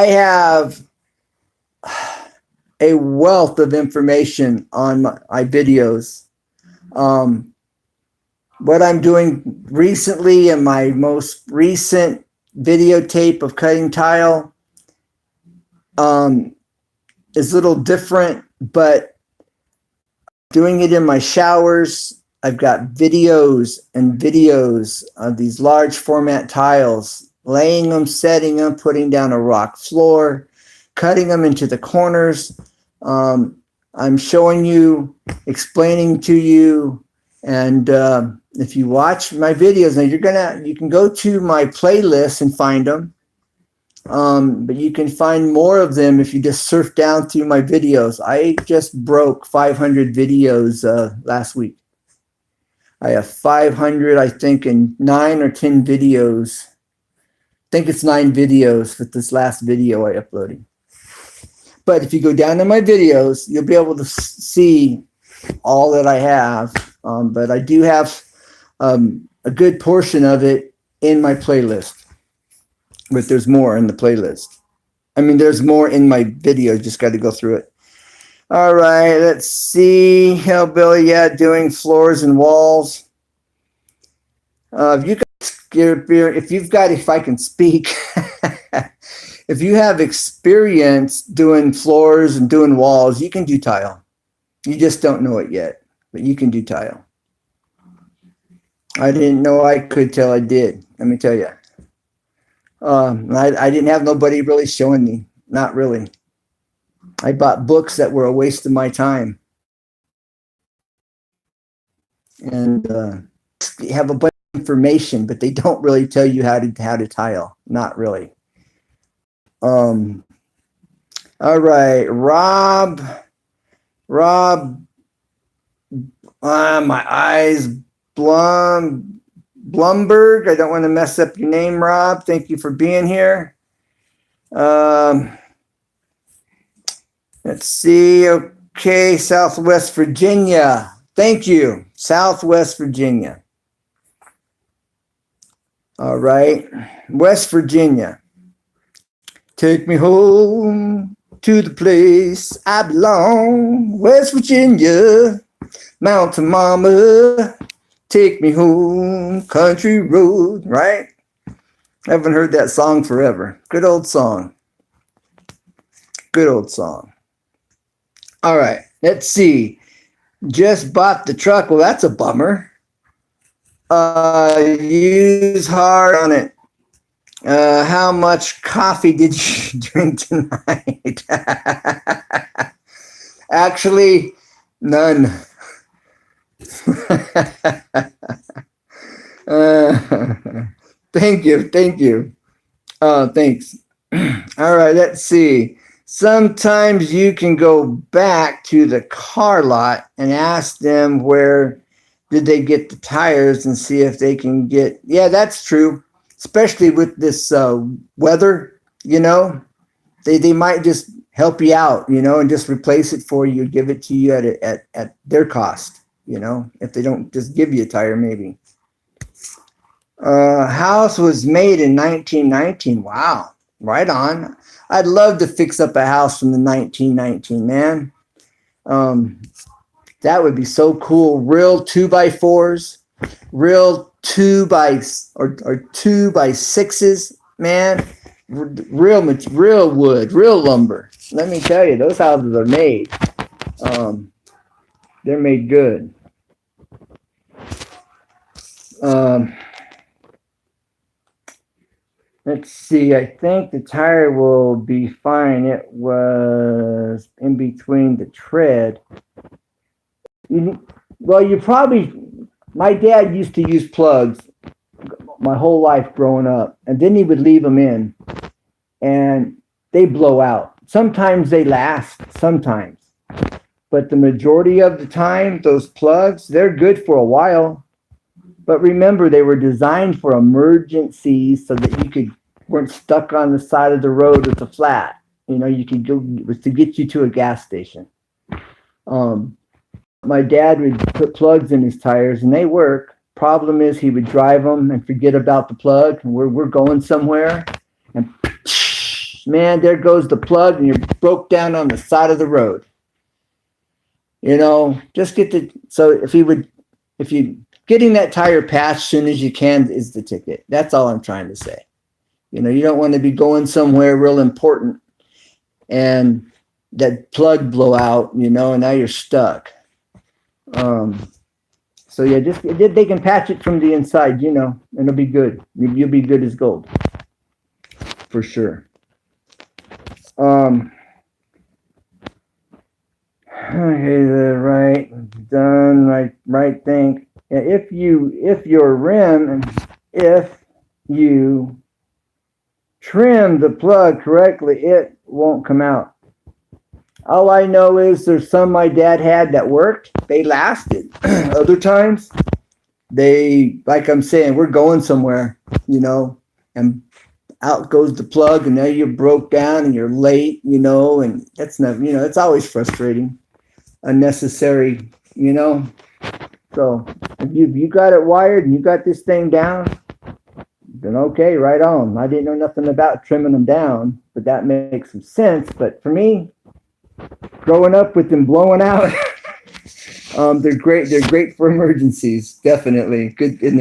have a wealth of information on my videos. What I'm doing recently in my most recent videotape of cutting tile is a little different, but doing it in my showers. I've got videos and videos of these large format tiles, laying them, setting them, putting down a rock floor, cutting them into the corners. I'm showing you, explaining to you, and if you watch my videos, now you can go to my playlist and find them. But you can find more of them if you just surf down through my videos. I just broke 500 videos last week. I have 500, I think, and 9 or 10 videos. I think it's 9 videos with this last video I uploaded. But if you go down to my videos, you'll be able to see all that I have. But I do have a good portion of it in my playlist. But there's more in the playlist. I mean, there's more in my video. Just got to go through it. All right, let's see. Hillbilly, yeah, doing floors and walls. If I can speak, if you have experience doing floors and doing walls, you can do tile. You just don't know it yet, but you can do tile. I didn't know I could till I did. Let me tell you. I didn't have nobody really showing me. Not really. I bought books that were a waste of my time. And have a bunch of information, but they don't really tell you how to tile. Not really. All right, Rob, my eyes, Blumberg. I don't want to mess up your name, Rob. Thank you for being here. Let's see. Okay, Southwest Virginia. Thank you, Southwest Virginia. All right, West Virginia. Take me home to the place I belong. West Virginia, Mountain Mama. Take me home, country road, right? I haven't heard that song forever. Good old song. Good old song. All right, let's see. Just bought the truck. Well, that's a bummer. Use hard on it. How much coffee did you drink tonight? Actually, none. Thank you. Thank you. Thanks. All right, let's see. Sometimes you can go back to the car lot and ask them where did they get the tires and see if they can get. Yeah, that's true. Especially with this weather, they might just help you out, and just replace it for you, give it to you at their cost, if they don't just give you a tire, maybe. House was made in 1919. Wow, right on. I'd love to fix up a house from the 1919, man. That would be so cool. Real 2x4s, real 2x6s, man. Real wood, real lumber. Let me tell you, those houses are made. They're made good. Let's see. I think the tire will be fine. It was in between the tread. My dad used to use plugs my whole life growing up, and then he would leave them in, and they blow out. Sometimes they last, sometimes. But the majority of the time, those plugs, they're good for a while. But remember, they were designed for emergencies so that you weren't stuck on the side of the road with a flat. You could go, it was to get you to a gas station. My dad would put plugs in his tires, and they work. Problem is, he would drive them and forget about the plug. And we're going somewhere, and man, there goes the plug, and you're broke down on the side of the road. Just getting that tire patched as soon as you can is the ticket. That's all I'm trying to say. You don't want to be going somewhere real important and that plug blow out, and now you're stuck. So yeah, they can patch it from the inside, and it'll be good. You'll be good as gold. For sure. Okay, right, done, right thing. If you trim the plug correctly, it won't come out. All I know is there's some my dad had that worked. They lasted. Other times, like I'm saying, we're going somewhere, and out goes the plug, and now you're broke down and you're late, and that's not, it's always frustrating, unnecessary, So if you got it wired and you got this thing down, then okay, right on. I didn't know nothing about trimming them down, but that makes some sense. But for me, growing up with them blowing out, they're great. They're great for emergencies, definitely. Good, and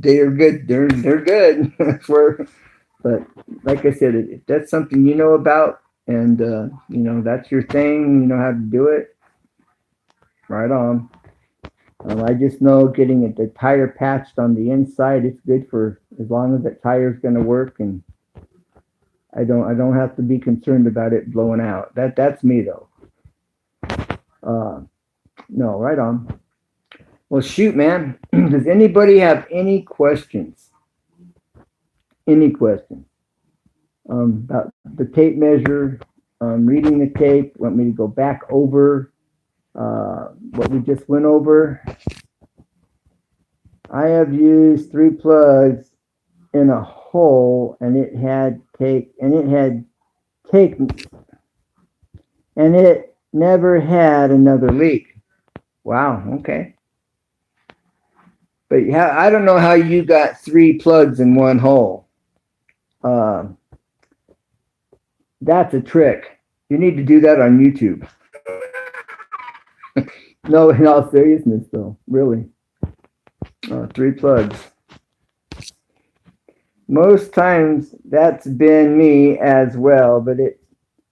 they are good. They're good for. But like I said, if that's something you know about, and that's your thing, you know how to do it. Right on. I just know getting the tire patched on the inside, it's good for as long as that tire's going to work, and I don't have to be concerned about it blowing out. That's me though. No, right on. Well, shoot, man. Does anybody have any questions? Any questions about the tape measure? Reading the tape? Want me to go back over what we just went over? I have used 3 plugs in a hole, and it never had another leak. Wow. Okay. But I don't know how you got 3 plugs in one hole. That's a trick. You need to do that on YouTube. No, in all seriousness, though, really. 3 plugs. Most times that's been me as well, but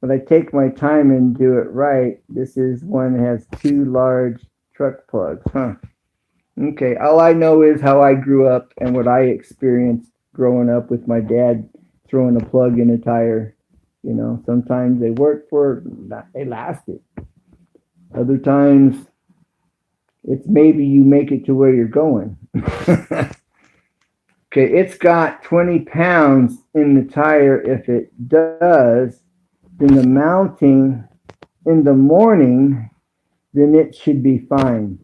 when I take my time and do it right, this is one that has 2 large truck plugs. Huh. Okay. All I know is how I grew up and what I experienced growing up with my dad throwing a plug in a tire. You know, sometimes they work for they lasted. Other times it's maybe you make it to where you're going. Okay, it's got 20 pounds in the tire. If it does, then the mounting in the morning, then it should be fine.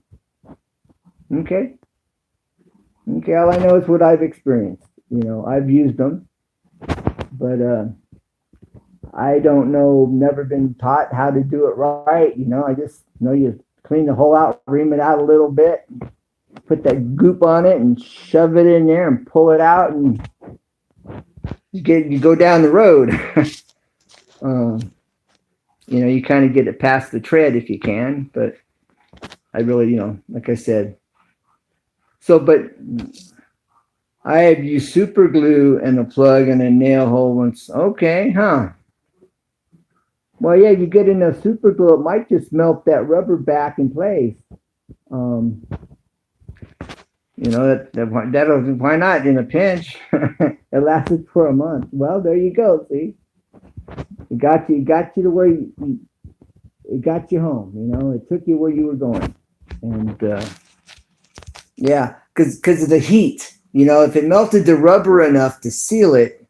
Okay. Okay, all I know is what I've experienced. You know, I've used them, but I don't know, never been taught how to do it right. You know, I just know you clean the hole out, ream it out a little bit, put that goop on it and shove it in there and pull it out and you go down the road. You know, you kind of get it past the tread if you can, but I really, you know, like I said. So, but I have used super glue and a plug and a nail hole once. Okay, huh? Well, yeah, you get enough super glue, it might just melt that rubber back in place. You know, that'll, why not in a pinch? It lasted for a month. Well, there you go. See, it got you to where it got you home. You know, it took you where you were going, and yeah, because of the heat. You know, if it melted the rubber enough to seal it,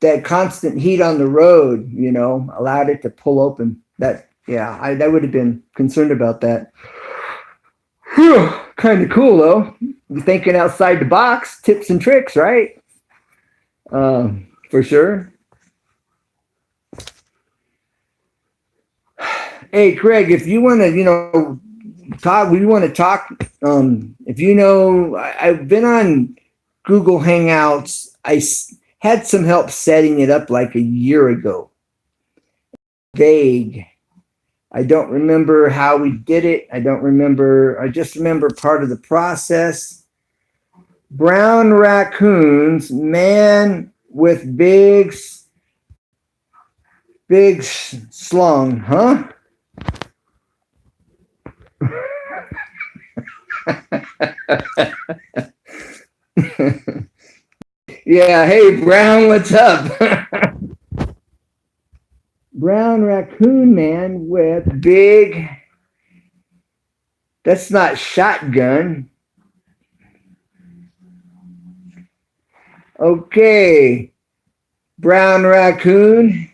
that constant heat on the road, you know, allowed it to pull open. That, yeah, I would have been concerned about that. Whew, kind of cool though. You're thinking outside the box, tips and tricks, right? For sure. Hey, Craig, if you want to, you know, talk, we want to talk. If you know, I've been on Google Hangouts. Had some help setting it up like a year ago. Vague. I don't remember how we did it. I don't remember. I just remember part of the process. Brown raccoons, man with big slung, huh? Yeah, hey, Brown, what's up? Brown raccoon man with big, that's not shotgun. Okay, Brown raccoon,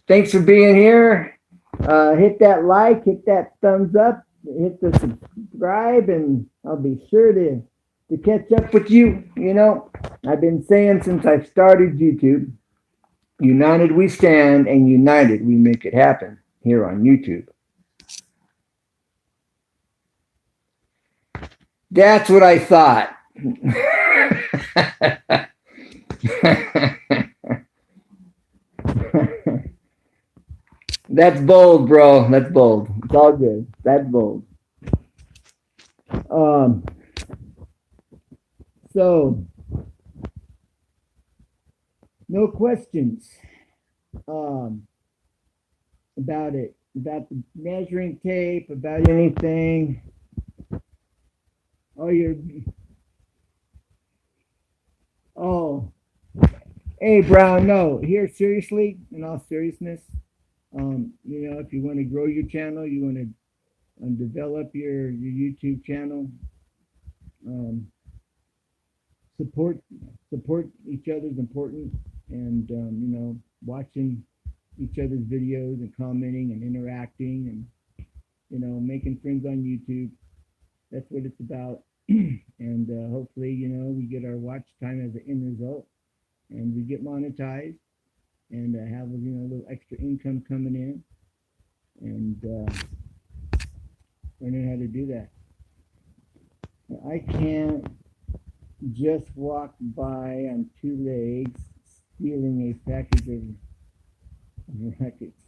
thanks for being here. Hit that like, hit that thumbs up, hit the subscribe, and I'll be sure to catch up with you. You know, I've been saying since I started YouTube, united we stand and united we make it happen here on YouTube. That's what I thought. That's bold, bro. That's bold. It's all good. That's bold. So, no questions about it, about the measuring tape, about anything. Oh, hey, Brown, no. Here, seriously, in all seriousness, you know, if you want to grow your channel, you want to develop your YouTube channel, support each other is important, and you know, watching each other's videos and commenting and interacting and, you know, making friends on YouTube. That's what it's about. And hopefully, you know, we get our watch time as an end result, and we get monetized, and have, you know, a little extra income coming in, and learning how to do that. I can't just walk by on two legs stealing a package of rackets.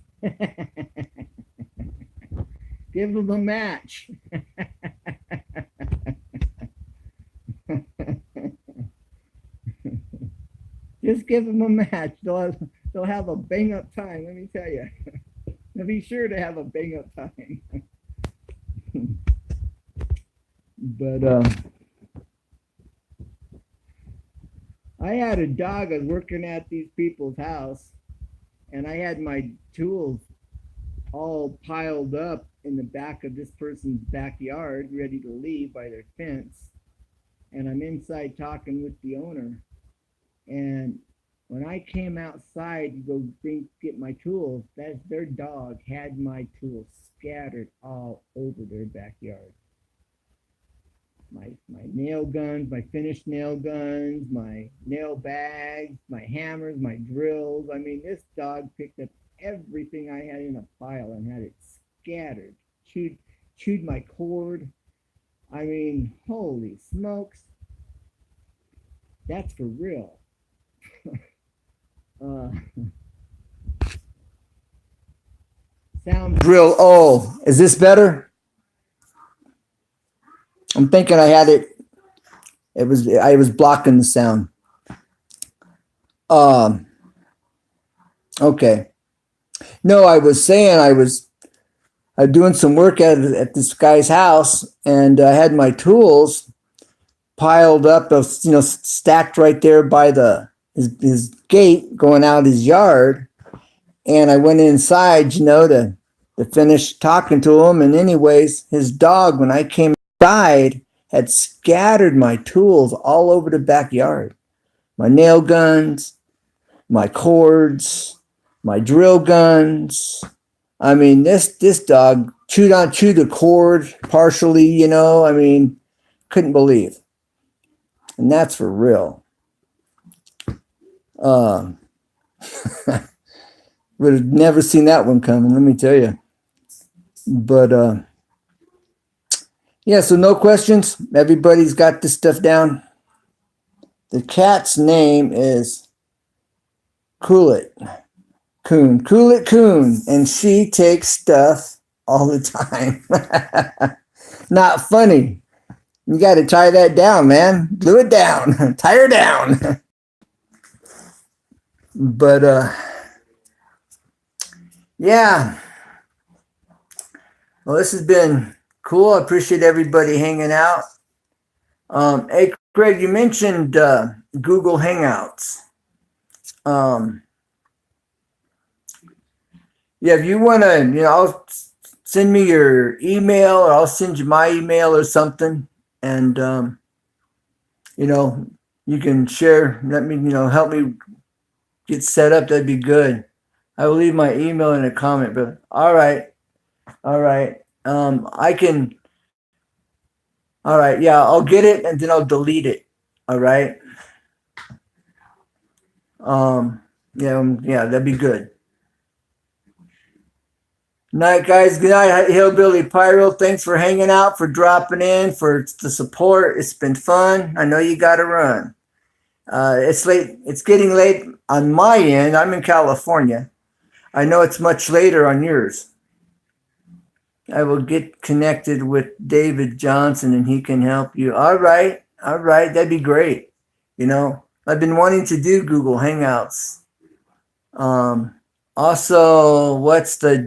Give them a match. Just give them a match. They'll have a bang up time. Let me tell you. They'll be sure to have a bang up time. But I had a dog. I was working at these people's house, and I had my tools all piled up in the back of this person's backyard, ready to leave by their fence. And I'm inside talking with the owner. And when I came outside to go get my tools, their dog had my tools scattered all over their backyard. My nail guns, my finished nail guns, my nail bags, my hammers, my drills. I mean, this dog picked up everything I had in a pile and had it scattered, chewed my cord. I mean, holy smokes. That's for real. Sounds real. Oh, is this better? I'm thinking I had it. I was blocking the sound. Okay. No, I was saying I was doing some work at this guy's house, and I had my tools piled up, stacked right there by his gate going out his yard. And I went inside, to finish talking to him. And anyways, his dog, when I came inside, had scattered my tools all over the backyard. My nail guns, my cords, my drill guns. I mean, this dog chewed the cord partially, I mean, couldn't believe. And that's for real. Would have never seen that one coming, let me tell you. But yeah, so no questions. Everybody's got this stuff down. The cat's name is Cool It, and she takes stuff all the time. Not funny. You got to tie that down, man. Glue it down. Tie her down. But yeah. Well, this has been cool. I appreciate everybody hanging out. Hey, Craig, you mentioned Google Hangouts. Yeah, if you want to, I'll send me your email, or I'll send you my email or something. And, you can share, let me, help me get set up. That'd be good. I will leave my email in a comment, but all right. I can, all right. Yeah, I'll get it and then I'll delete it. All right. Yeah, that'd be good. Night, guys. Good night, Hillbilly Pyro. Thanks for hanging out, for dropping in, for the support. It's been fun. I know you got to run. It's late. It's getting late on my end. I'm in California. I know it's much later on yours. I will get connected with David Johnson and he can help you. All right. That'd be great. I've been wanting to do Google Hangouts. Also, what's the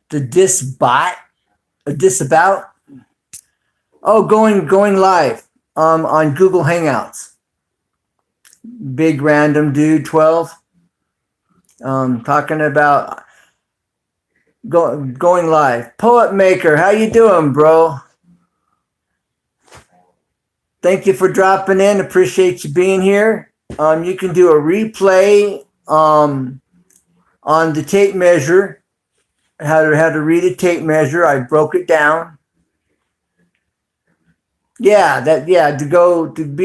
disabout? Oh, going live on Google Hangouts. Big random dude 12. Talking about going live. Poet Maker, how you doing, bro? Thank you for dropping in. Appreciate you being here. You can do a replay on the tape measure, how to read a tape measure. I broke it down. To be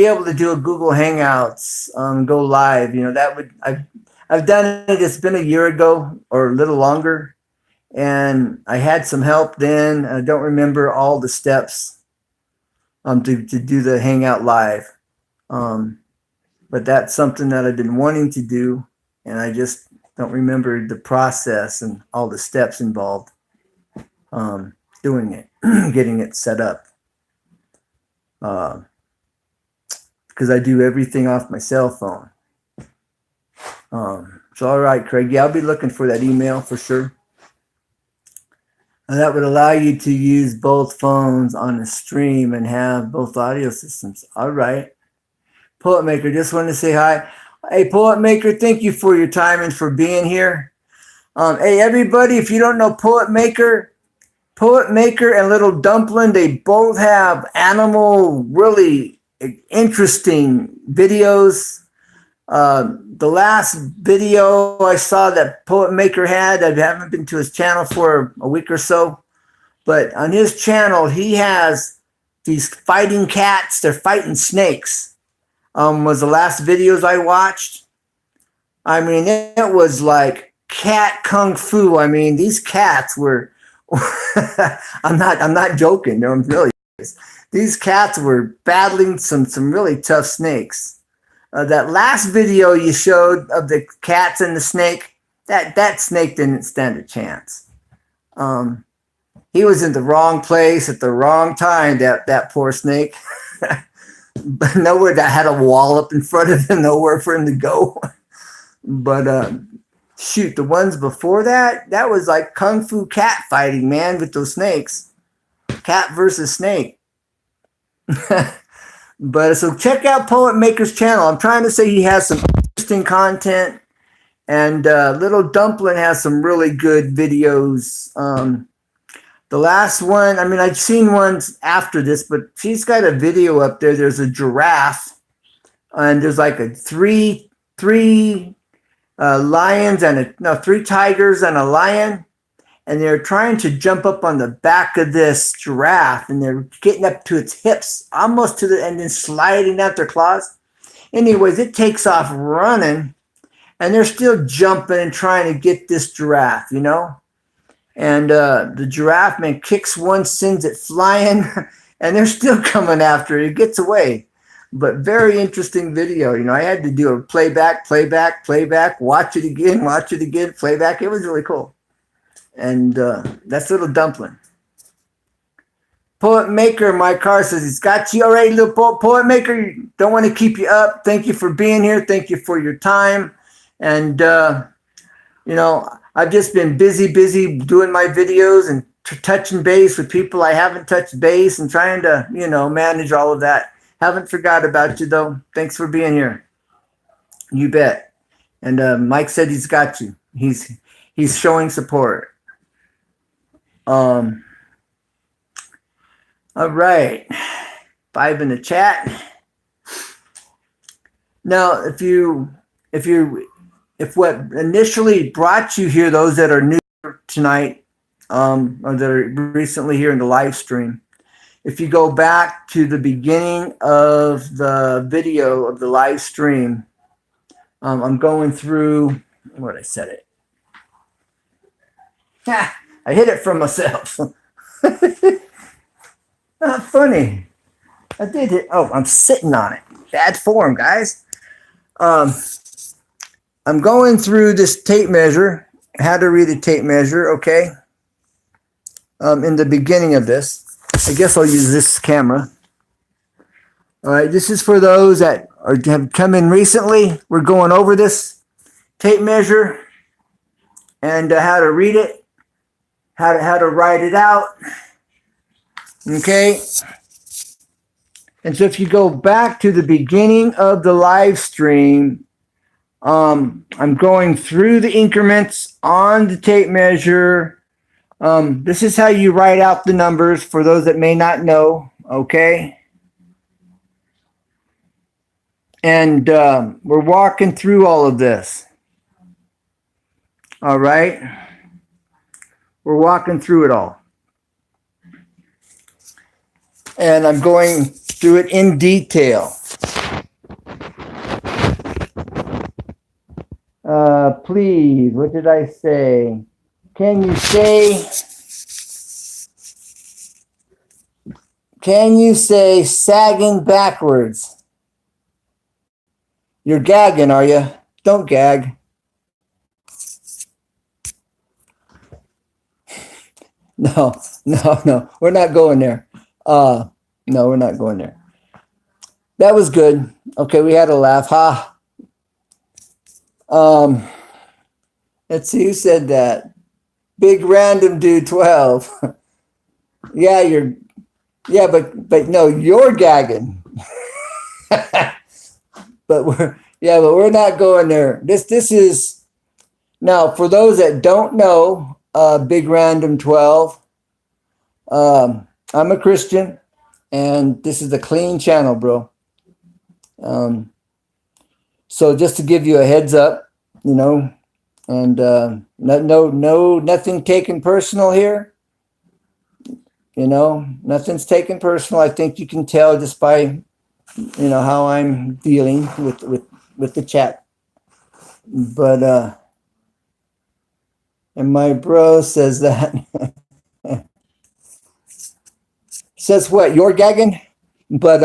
able to do a Google Hangouts, go live, I've done it. It's been a year ago or a little longer, and I had some help then. I don't remember all the steps to do the Hangout live. But that's something that I've been wanting to do, and I just don't remember the process and all the steps involved doing it, getting it set up. Because I do everything off my cell phone. So all right, Craig. Yeah, I'll be looking for that email for sure. And that would allow you to use both phones on a stream and have both audio systems. All right. Poet Maker, just wanted to say hi. Hey, Poet Maker, thank you for your time and for being here. Hey, everybody, if you don't know Poet Maker and Little Dumpling, they both have animal, really interesting videos. The last video I saw that Poet Maker had, I haven't been to his channel for a week or so, but on his channel, he has these fighting cats. They're fighting snakes. Was the last videos I watched. I mean, it was like cat kung fu. I mean, these cats were, I'm not joking. No, I'm really, these cats were battling some really tough snakes. That last video you showed of the cats and the snake, that snake didn't stand a chance. He was in the wrong place at the wrong time, that poor snake. But nowhere, that had a wall up in front of him, nowhere for him to go. But shoot, the ones before that was like kung fu cat fighting, man, with those snakes. Cat versus snake. But so check out Poet Maker's channel. I'm trying to say he has some interesting content, and Little Dumpling has some really good videos. The last one, I mean, I've seen ones after this, but she's got a video up there. There's a giraffe, and there's like three lions and three tigers and a lion, and they're trying to jump up on the back of this giraffe, and they're getting up to its hips, almost to the, and then sliding out their claws. Anyways, it takes off running, and they're still jumping and trying to get this giraffe, you know? And the giraffe, man, kicks one, sends it flying, and they're still coming after it. It gets away. But very interesting video. You know, I had to do a playback, watch it again, playback. It was really cool. And that's Little Dumpling. Poet Maker, my car says he's got you. All right, little Poet Maker, don't want to keep you up. Thank you for being here. Thank you for your time. And, you know, I've just been busy doing my videos and touching base with people I haven't touched base and trying to, you know, manage all of that. Haven't forgot about you, though. Thanks for being here. You bet. And Mike said he's got you. He's showing support. All right. 5 in the chat. Now, if what initially brought you here, those that are new tonight, or that are recently here in the live stream, if you go back to the beginning of the video of the live stream, I'm going through, where did I set it? I hit it from myself. Not funny. I did it. Oh, I'm sitting on it. Bad form, guys. I'm going through this tape measure, how to read a tape measure, okay? In the beginning of this. I guess I'll use this camera. All right, this is for those that have come in recently. We're going over this tape measure and how to read it, how to write it out, okay? And so if you go back to the beginning of the live stream, I'm going through the increments on the tape measure. This is how you write out the numbers for those that may not know, okay? And we're walking through all of this. All right? We're walking through it all. And I'm going through it in detail. Please, what did I say? Can you say sagging backwards? You're gagging, are you? Don't gag. No, we're not going there. No, we're not going there. That was good. Okay, we had a laugh. Ha. Let's see who said that. Big Random Dude 12. Yeah, but no, you're gagging. but we're not going there. This is now for those that don't know, Big Random 12. I'm a Christian, and this is a clean channel, bro. So just to give you a heads up, and nothing taken personal here. Nothing's taken personal. I think you can tell just by how I'm dealing with the chat. But and my bro says that says what? You're gagging? But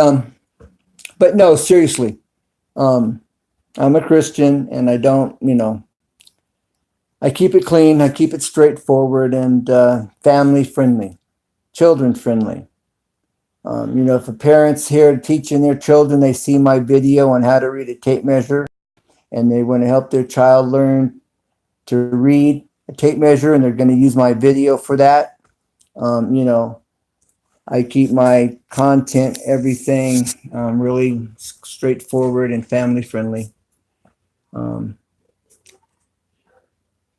no, seriously. I'm a Christian, and I don't, I keep it clean, I keep it straightforward, and family friendly, children friendly. If a parent's here teaching their children, they see my video on how to read a tape measure, and they want to help their child learn to read a tape measure, and they're going to use my video for that. I keep my content, everything, really straightforward and family friendly.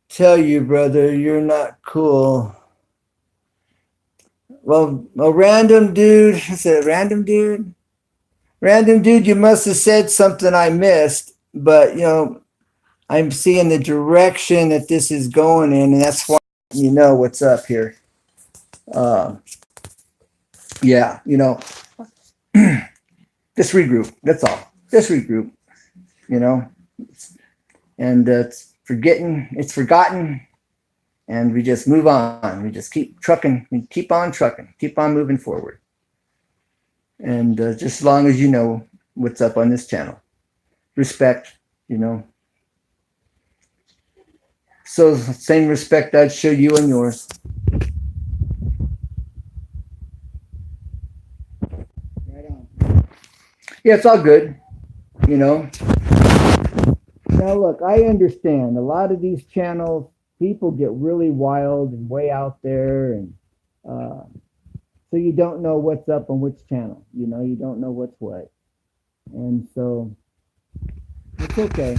Tell you, brother, you're not cool. Well, a random dude. Is it a random dude? Random dude, you must have said something I missed, but I'm seeing the direction that this is going in, and that's why you know what's up here. Yeah, just regroup. That's all. Just regroup. And it's forgotten, and we just move on. We just keep trucking. We keep on trucking. Keep on moving forward. And just as long as you know what's up on this channel, respect. So same respect I'd show you and yours. Right on. Yeah, it's all good. Now look, I understand a lot of these channels, people get really wild and way out there, and so you don't know what's up on which channel. You don't know what's what, and so it's okay.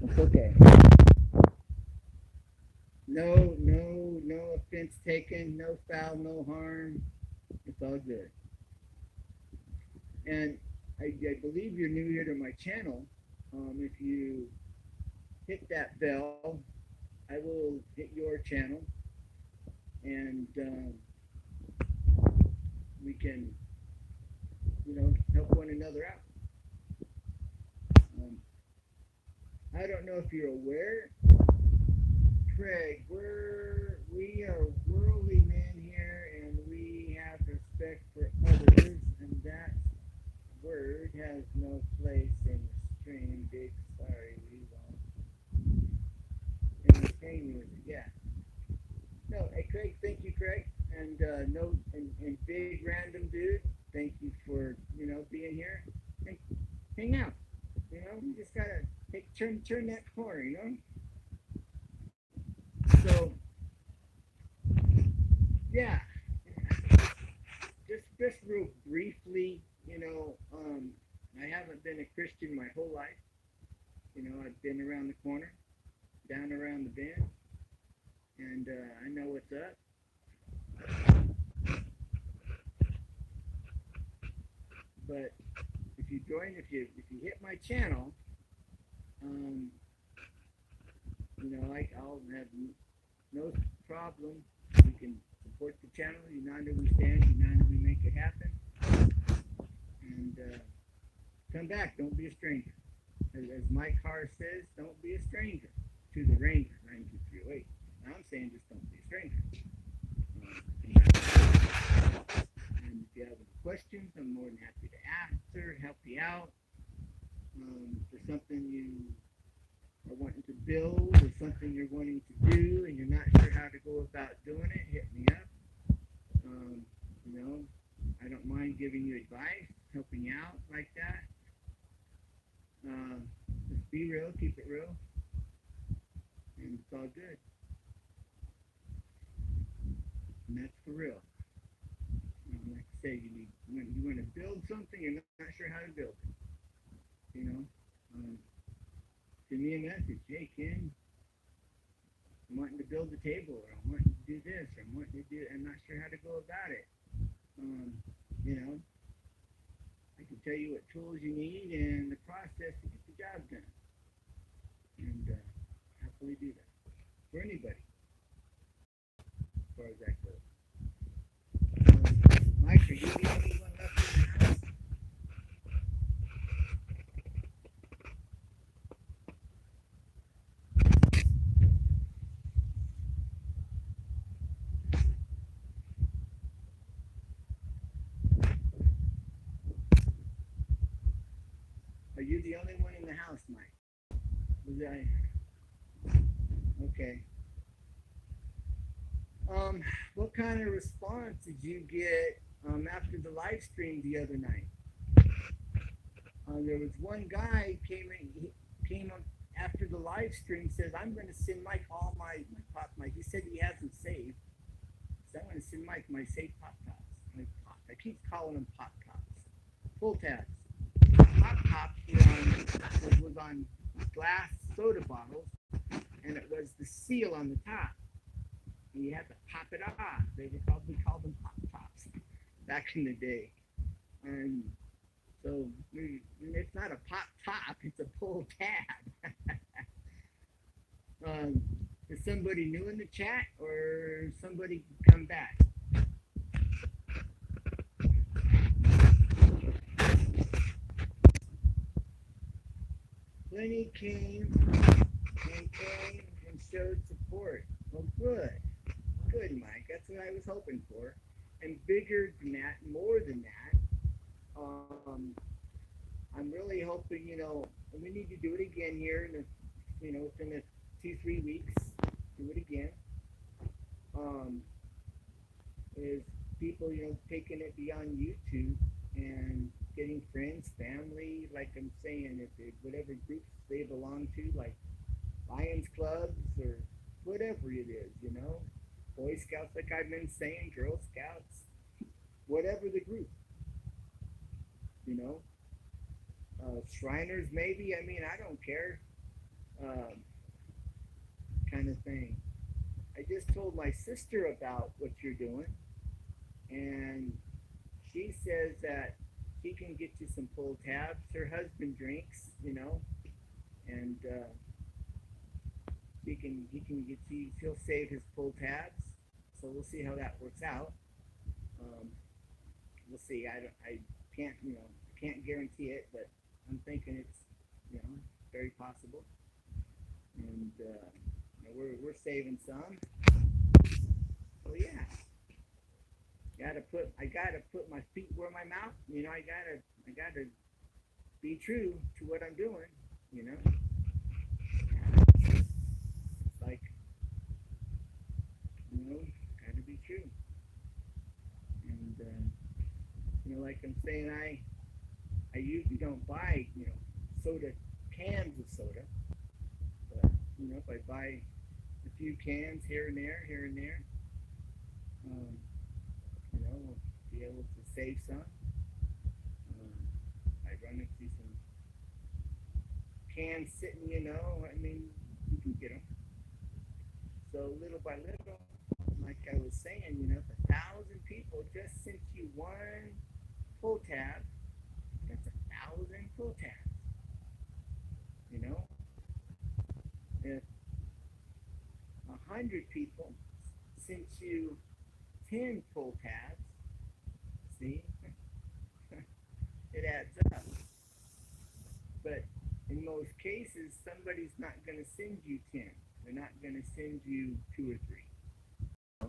It's okay. No offense taken. No foul, no harm. It's all good. And I believe you're new here to my channel. If you hit that bell, I will hit your channel, and we can, help one another out. I don't know if you're aware, Craig. We are worldly men here, and we have respect for others, and that word has no place in the stream. Big sorry, we won't entertain you. Yeah. No, hey Craig, thank you, Craig, and and big random dude, thank you for being here. Hey, hang out. You just gotta turn that corner. So yeah, just real briefly, I haven't been a Christian my whole life. I've been around the corner, down around the bend, and I know what's up. But if you hit my channel, I'll have no problem. We can support the channel. United we stand. United we make it happen. And come back. Don't be a stranger. As Mike Carr says, don't be a stranger to the Ranger 9238. I'm saying just don't be a stranger. And if you have any questions, I'm more than happy to answer, help you out. For something you are wanting to build or something you're wanting to do and you're not sure how to go about doing it, hit me up. I don't mind giving you advice, helping you out like that. Just be real, keep it real, and it's all good. and that's for real. Like I say, you want to build something, you're not sure how to build it. Um, Send me a message. Hey, Ken, I'm wanting to build a table, or I'm wanting to do this, or I'm not sure how to go about it. Um, you know, I can tell you what tools you need and the process to get the job done. And happily do that for anybody, as far as that goes. Mike, are you the only one left in the house? Are you the only one in the house, Mike? Was I? Okay. What kind of response did you get after the live stream the other night? There was one guy came up after the live stream, says, I'm going to send Mike all my pop Mike. He said he hasn't saved. So I'm going to send Mike my saved pop tops. I keep calling them pop tops. Pull tabs. Pop tops was on glass soda bottles, and it was the seal on the top. And you had to pop it off. We called them pop tops back in the day. And so it's not a pop top, it's a pull tab. Is somebody new in the chat, or somebody come back? Plenty came and showed support. Well, good, Mike. That's what I was hoping for. And bigger than that, more than that. I'm really hoping, we need to do it again here within the 2-3 weeks. Do it again. Is people, taking it beyond YouTube and getting friends, family, like I'm saying, whatever groups they belong to, like Lions clubs or whatever it is, Boy Scouts, like I've been saying, Girl Scouts, whatever the group, Shriners maybe, I don't care, kind of thing. I just told my sister about what you're doing, and she says that she can get you some pull tabs. Her husband drinks, and he'll save his pull tabs. So we'll see how that works out. We'll see. I can't guarantee it, but I'm thinking it's, very possible. And we're saving some. So yeah. I gotta put my feet where my mouth. I gotta be true to what I'm doing. It's like, gotta be true. And like I'm saying, I usually don't buy soda cans of soda, but if I buy a few cans here and there, we'll be able to save some. I run into some cans sitting, you can get them. So little by little, like I was saying, if 1,000 people just sent you one pull tab, that's 1,000 pull tabs. If 100 people sent you 10 pull tabs, see, it adds up. But in most cases, somebody's not going to send you 10. They're not going to send you 2 or 3.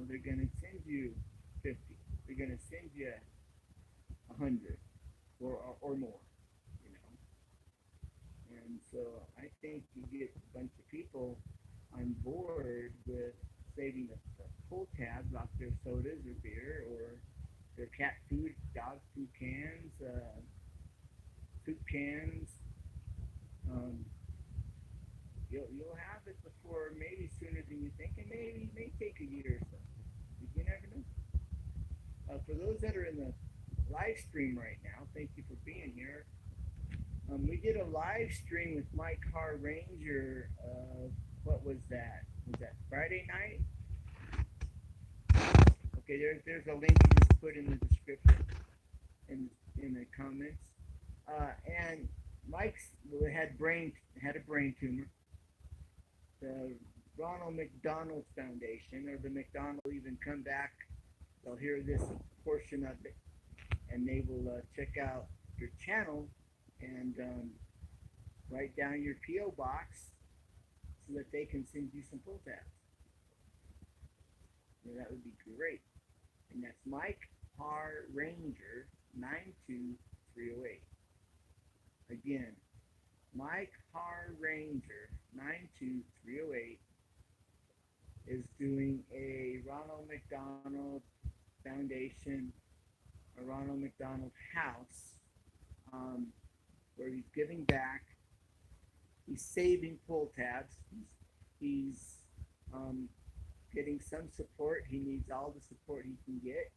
They're going to send you 50. They're going to send you 100 or more. And so I think you get a bunch of people on board with saving the pull tabs off their sodas or beer or their cat food, dog food cans, soup cans. You'll have it before, maybe sooner than you think, and maybe it may take a year or so. You never know. For those that are in the live stream right now, thank you for being here. We did a live stream with my car Ranger. What was that? Was that Friday night? Okay, there's a link you just put in the description in the comments. And Mike's had a brain tumor. The Ronald McDonald Foundation, or the McDonald, will even come back. They'll hear this portion of it, and they will check out your channel and write down your PO box so that they can send you some pull tabs. Yeah, that would be great. And that's Mike R Ranger 92308. Again, Mike R Ranger 92308 is doing a Ronald McDonald Foundation, a Ronald McDonald House, where he's giving back. He's saving pull tabs. He's getting some support. He needs all the support he can get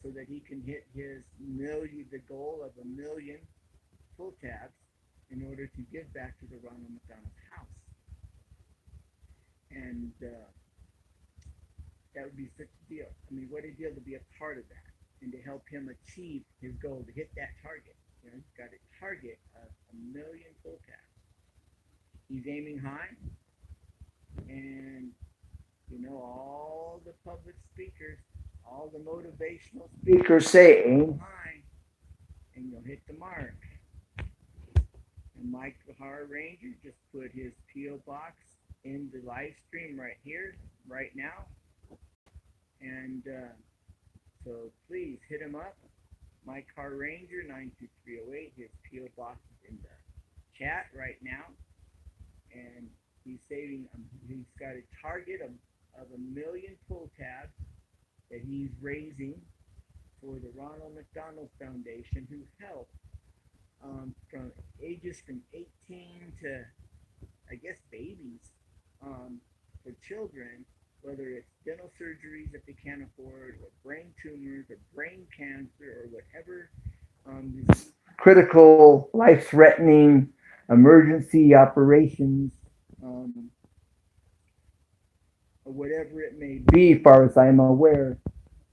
so that he can hit the goal of 1 million pull tabs in order to give back to the Ronald McDonald House. And that would be such a deal. I mean, what a deal to be a part of that and to help him achieve his goal, to hit that target. You know, he's got a target of 1 million pull tabs. He's aiming high, and you know, all the public speakers, all the motivational speakers say aim high, and you'll hit the mark. And Mike R Ranger just put his PO box in the live stream right here, right now. And so please hit him up. Mike R Ranger 92308. His PO box is in the chat right now, and he's saving. He's got a target of 1 million pull tabs that he's raising for the Ronald McDonald Foundation, who help from ages from 18 to, I guess, babies, for children, whether it's dental surgeries that they can't afford, or brain tumors, or brain cancer, or whatever, these critical, life-threatening emergency operations, or whatever it may be, as far as I'm aware,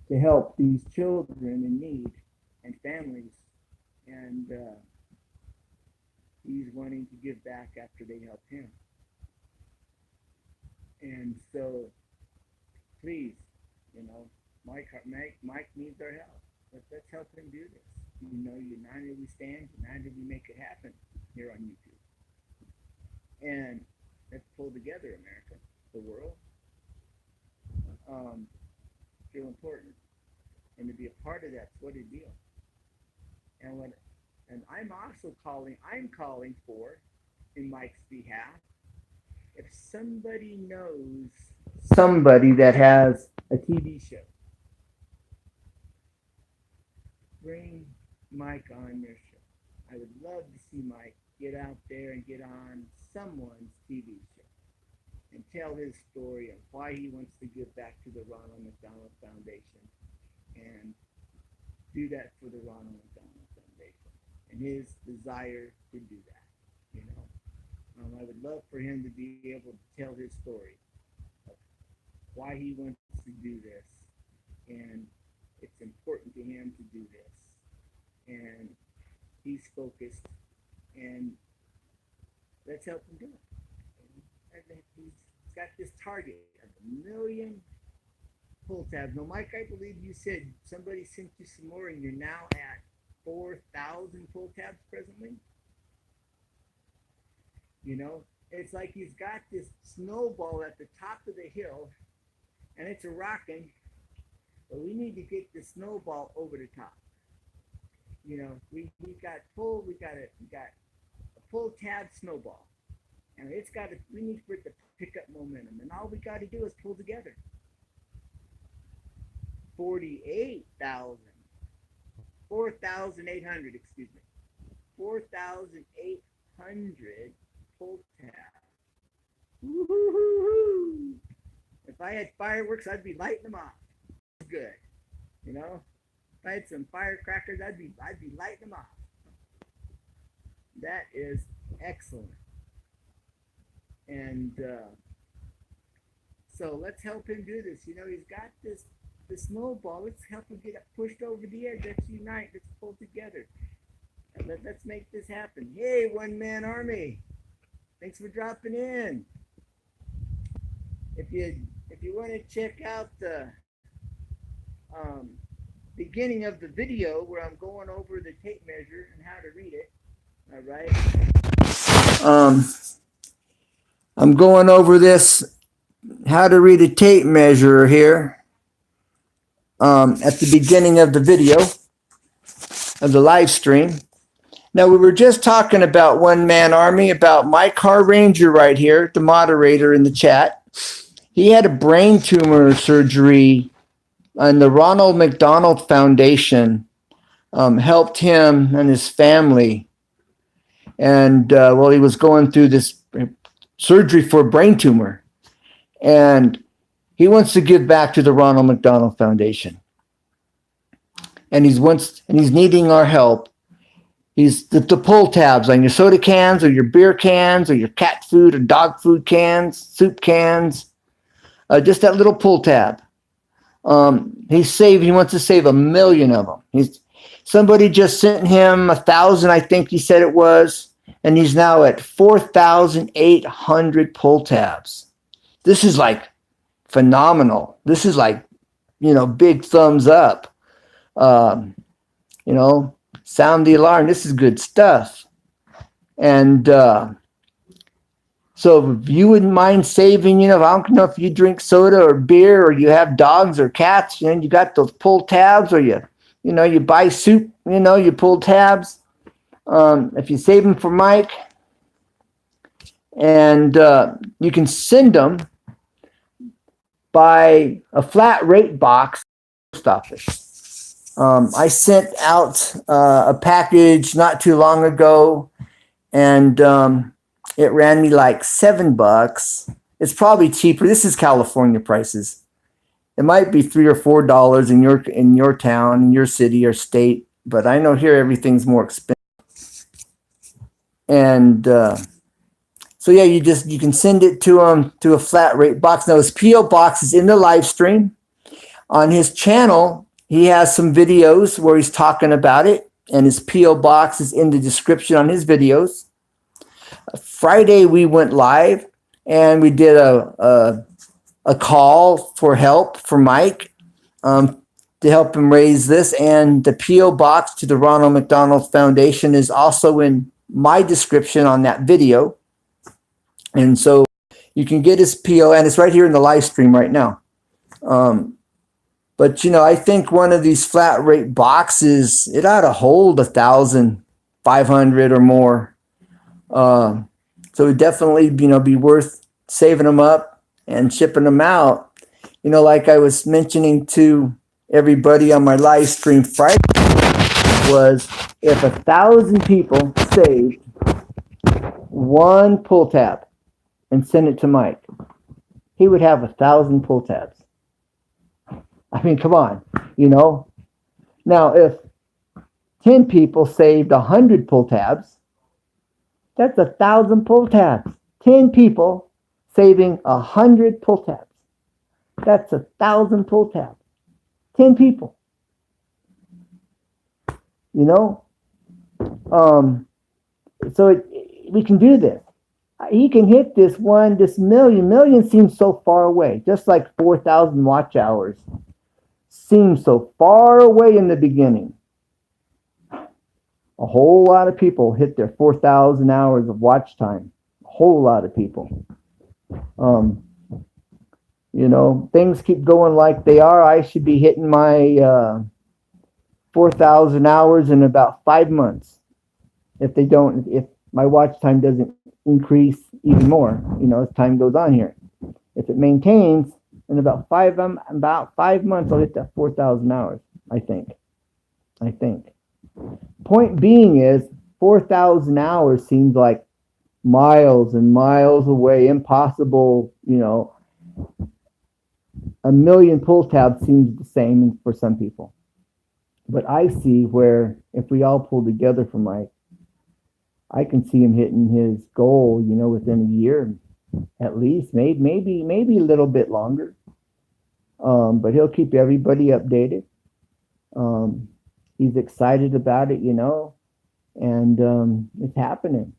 to help these children in need and families. And he's wanting to give back after they help him. And so, please, you know, Mike needs our help. Let's help him do this. You know, united we stand, united we make it happen here on YouTube. And let's pull together, America, the world. Feel important, and to be a part of that's what a deal. And I'm also calling for, in Mike's behalf, if somebody knows somebody that has a TV show, bring Mike on your show. I would love to see Mike get out there and get on someone's TV show and tell his story of why he wants to give back to the Ronald McDonald Foundation and do that for the Ronald McDonald Foundation and his desire to do that. You know, I would love for him to be able to tell his story of why he wants to do this, and it's important to him to do this, and he's focused, and let's help him do it. And he's got this target of 1 million pull tabs. Now, Mike, I believe you said somebody sent you some more, and you're now at 4,000 pull tabs presently. You know, it's like he's got this snowball at the top of the hill, and it's a rocking, but we need to get the snowball over the top. You know, we got a pull tab snowball. And we need for it to pick up momentum. And all we got to do is pull together. 4,800, excuse me. 4,800 pull tabs. Woo-hoo-hoo-hoo. If I had fireworks, I'd be lighting them off. Good. You know? I had some firecrackers, I'd be lighting them off. That is excellent. And so let's help him do this. You know, he's got this snowball. Let's help him get it pushed over the edge. Let's unite. Let's pull together. Let's make this happen. Hey, one man army. Thanks for dropping in. If you want to check out the beginning of the video where I'm going over the tape measure and how to read it, all right. I'm going over this how to read a tape measure here at the beginning of the video of the live stream. Now, we were just talking about One Man Army, about my car ranger right here, the moderator in the chat. He had a brain tumor surgery, and the Ronald McDonald Foundation helped him and his family. And well, he was going through this surgery for a brain tumor, and he wants to give back to the Ronald McDonald Foundation. And he's needing our help. He's the pull tabs on your soda cans or your beer cans or your cat food or dog food cans, soup cans, just that little pull tab. He wants to save 1 million of them. Somebody just sent him 1,000, I think he said it was, and he's now at 4,800 pull tabs. This is like phenomenal. This is like, big thumbs up. Sound the alarm. This is good stuff. And so if you wouldn't mind saving, I don't know if you drink soda or beer or you have dogs or cats, you got those pull tabs, or you buy soup, you pull tabs. If you save them for Mike, and you can send them by a flat rate box post office. I sent out a package not too long ago, and it ran me like $7. It's probably cheaper. This is California prices. It might be $3 or $4 in your town, in your city or state, but I know here everything's more expensive. And so yeah, you can send it to him to a flat rate box. Now his PO box is in the live stream on his channel. He has some videos where he's talking about it, and his P.O. box is in the description on his videos. Friday, we went live, and we did a call for help for Mike to help him raise this. And the P.O. box to the Ronald McDonald Foundation is also in my description on that video. And so you can get his P.O., and it's right here in the live stream right now. But, I think one of these flat rate boxes, it ought to hold 1,500 or more. So it'd definitely, be worth saving them up and shipping them out. Like I was mentioning to everybody on my live stream Friday, was if 1,000 people saved one pull tab and sent it to Mike, he would have 1,000 pull tabs. I mean, come on, Now, if 10 people saved 100 pull tabs, that's 1,000 pull tabs. 10 people saving 100 pull tabs. That's 1,000 pull tabs. 10 people. So we can do this. He can hit this million. Million seems so far away, just like 4,000 watch hours. Seems so far away in the beginning. A whole lot of people hit their 4,000 hours of watch time. A whole lot of people. Things keep going like they are. I should be hitting my 4,000 hours in about 5 months. If my watch time doesn't increase even more, as time goes on here. If it maintains, in about 5 months, I'll hit that 4,000 hours, I think. Point being is, 4,000 hours seems like miles and miles away, impossible, 1 million pull tabs seems the same for some people. But I see where if we all pull together for Mike, I can see him hitting his goal, within a year at least, maybe a little bit longer. But he'll keep everybody updated. Um, he's excited about it, and it's happening.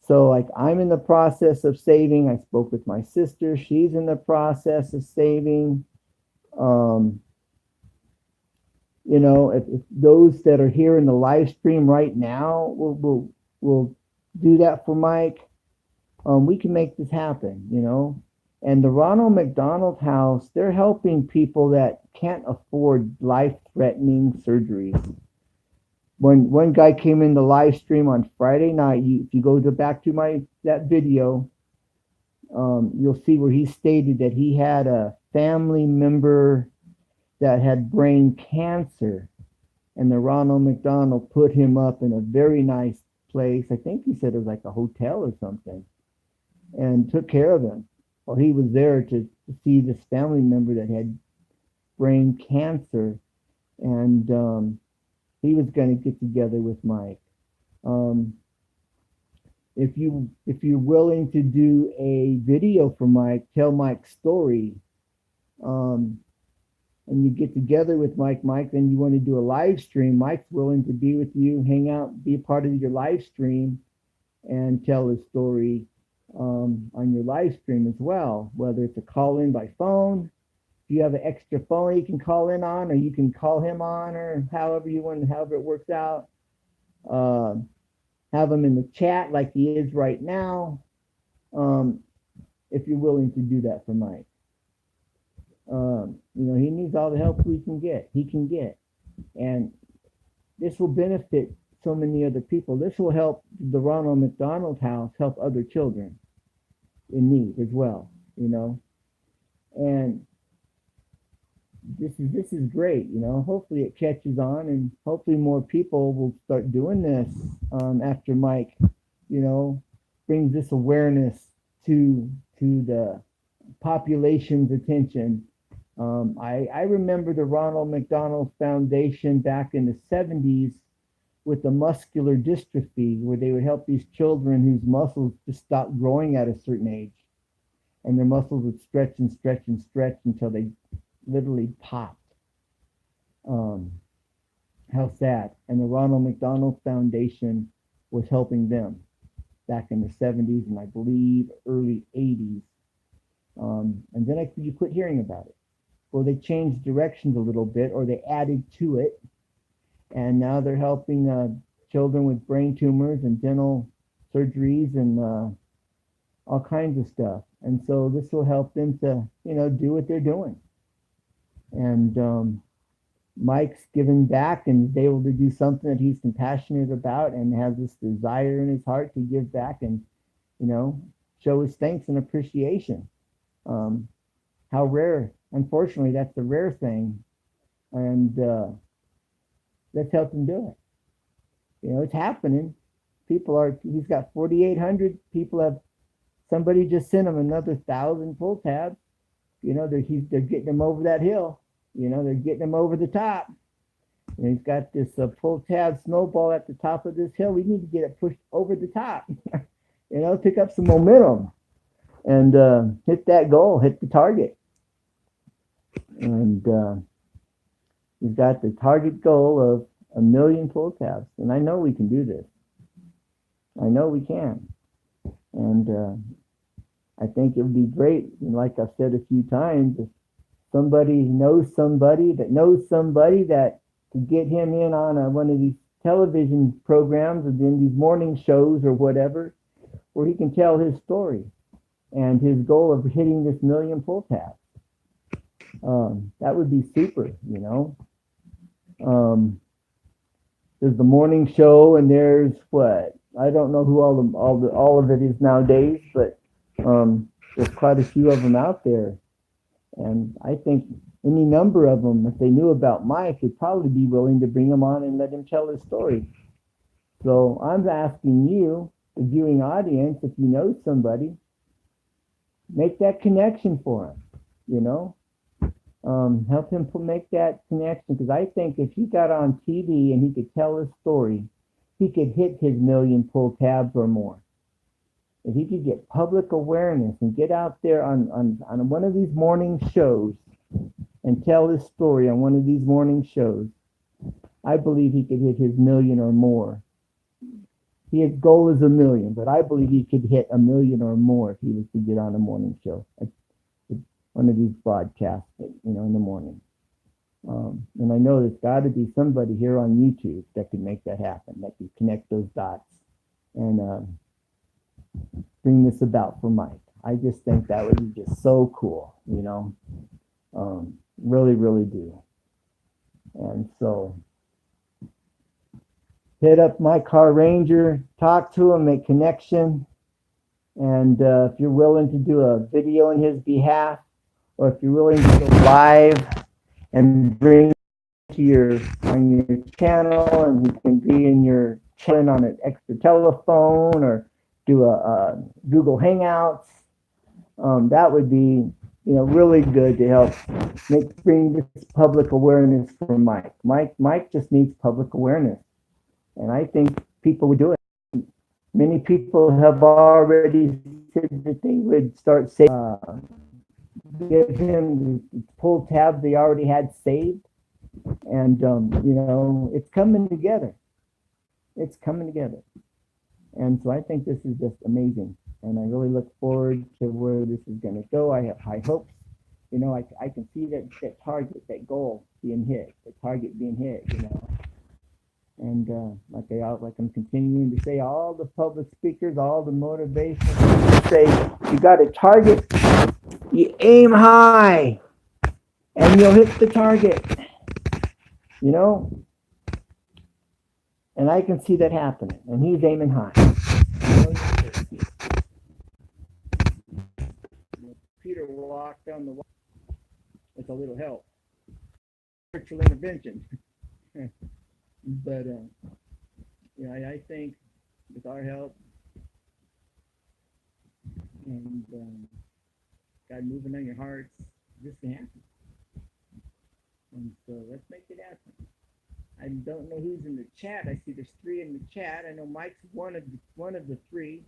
So, like, I'm in the process of saving. I spoke with my sister. She's in the process of saving. Um, if those that are here in the live stream right now will do that for Mike, we can make this happen, And the Ronald McDonald House, they're helping people that can't afford life-threatening surgeries. When one guy came in the live stream on Friday night, if you go back to that video, you'll see where he stated that he had a family member that had brain cancer, and the Ronald McDonald put him up in a very nice place. I think he said it was like a hotel or something, and took care of him. Well, he was there to see this family member that had brain cancer, and he was going to get together with Mike. If you're willing to do a video for Mike, tell Mike's story, and you get together with Mike, then you want to do a live stream, Mike's willing to be with you, hang out, be a part of your live stream, and tell his story on your live stream as well, whether it's a call in by phone. If you have an extra phone you can call in on, or you can call him on, or however it works out. Have him in the chat like he is right now, if you're willing to do that for Mike. He needs all the help he can get. And this will benefit so many other people. This will help the Ronald McDonald House help other children in need as well, And this is great, Hopefully it catches on, and hopefully more people will start doing this after Mike, brings this awareness to the population's attention. I remember the Ronald McDonald Foundation back in the 70s with the muscular dystrophy, where they would help these children whose muscles just stopped growing at a certain age, and their muscles would stretch and stretch and stretch until they literally popped. How sad. And the Ronald McDonald Foundation was helping them back in the 70s and I believe early 80s. And then you quit hearing about it. Well, they changed directions a little bit, or they added to it. And now they're helping children with brain tumors and dental surgeries and all kinds of stuff. And so this will help them to, do what they're doing. And Mike's giving back and is able to do something that he's compassionate about and has this desire in his heart to give back and, show his thanks and appreciation. How rare. Unfortunately, that's a rare thing. And let's help him do it. It's happening. He's got 4,800 people somebody just sent him another 1,000 pull tabs. They're getting him over that hill. They're getting him over the top. And he's got this pull tab snowball at the top of this hill. We need to get it pushed over the top. Pick up some momentum and hit that goal, hit the target. And he's got the target goal of 1 million pull tabs. And I know we can do this. I know we can. And I think it would be great, like I've said a few times, if somebody knows somebody that could get him in on one of these television programs or in these morning shows or whatever, where he can tell his story and his goal of hitting this 1 million pull tabs. That would be super, There's the morning show, and there's I don't know who all of it is nowadays, but there's quite a few of them out there. And I think any number of them, if they knew about Mike, would probably be willing to bring him on and let him tell his story. So I'm asking you, the viewing audience, if you know somebody, make that connection for him, Help him make that connection, because I think if he got on TV and he could tell his story, he could hit his 1,000,000 pull tabs or more. If he could get public awareness and get out there on one of these morning shows and tell his story on one of these morning shows, I believe he could hit his 1,000,000 or more. His goal is 1,000,000, but I believe he could hit 1,000,000 or more if he was to get on a morning show, one of these broadcasts, in the morning. And I know there's got to be somebody here on YouTube that could make that happen, that could connect those dots and bring this about for Mike. I just think that would be just so cool, really, really do. And so hit up my car ranger, talk to him, make connection. And if you're willing to do a video on his behalf, or if you're willing to go live and bring it on your channel, and he can be in your channel on an extra telephone, or do a Google Hangouts, that would be really good to help bring this public awareness for Mike. Mike just needs public awareness, and I think people would do it. Many people have already said that they would start saving, give him the pull tabs they already had saved, and it's coming together. It's coming together, and so I think this is just amazing, and I really look forward to where this is going to go. I have high hopes. I can see that target, that goal being hit, the target being hit. And like I'm continuing to say, all the public speakers, all the motivation, say you got a target, you aim high, and you'll hit the target. And I can see that happening, and he's aiming high. Peter walked down the wall with a little help, virtual intervention. But I think with our help and God moving on your hearts, this can happen. And so let's make it happen. I don't know who's in the chat. I see there's 3 in the chat. I know Mike's one of the 3.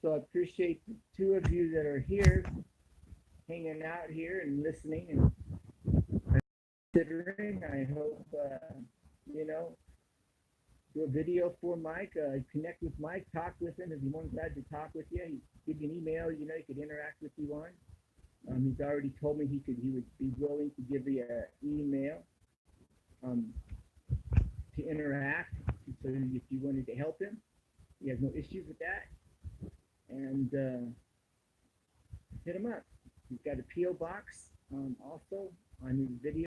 So I appreciate the 2 of you that are here, hanging out here and listening and considering. I hope do a video for Mike, connect with Mike, talk with him. If he wants to talk with you, he'd give you an email, you could interact with you on. He's already told me he would be willing to give you an email to interact, so if you wanted to help him, he has no issues with that. And hit him up. He's got a P.O. box also on his video.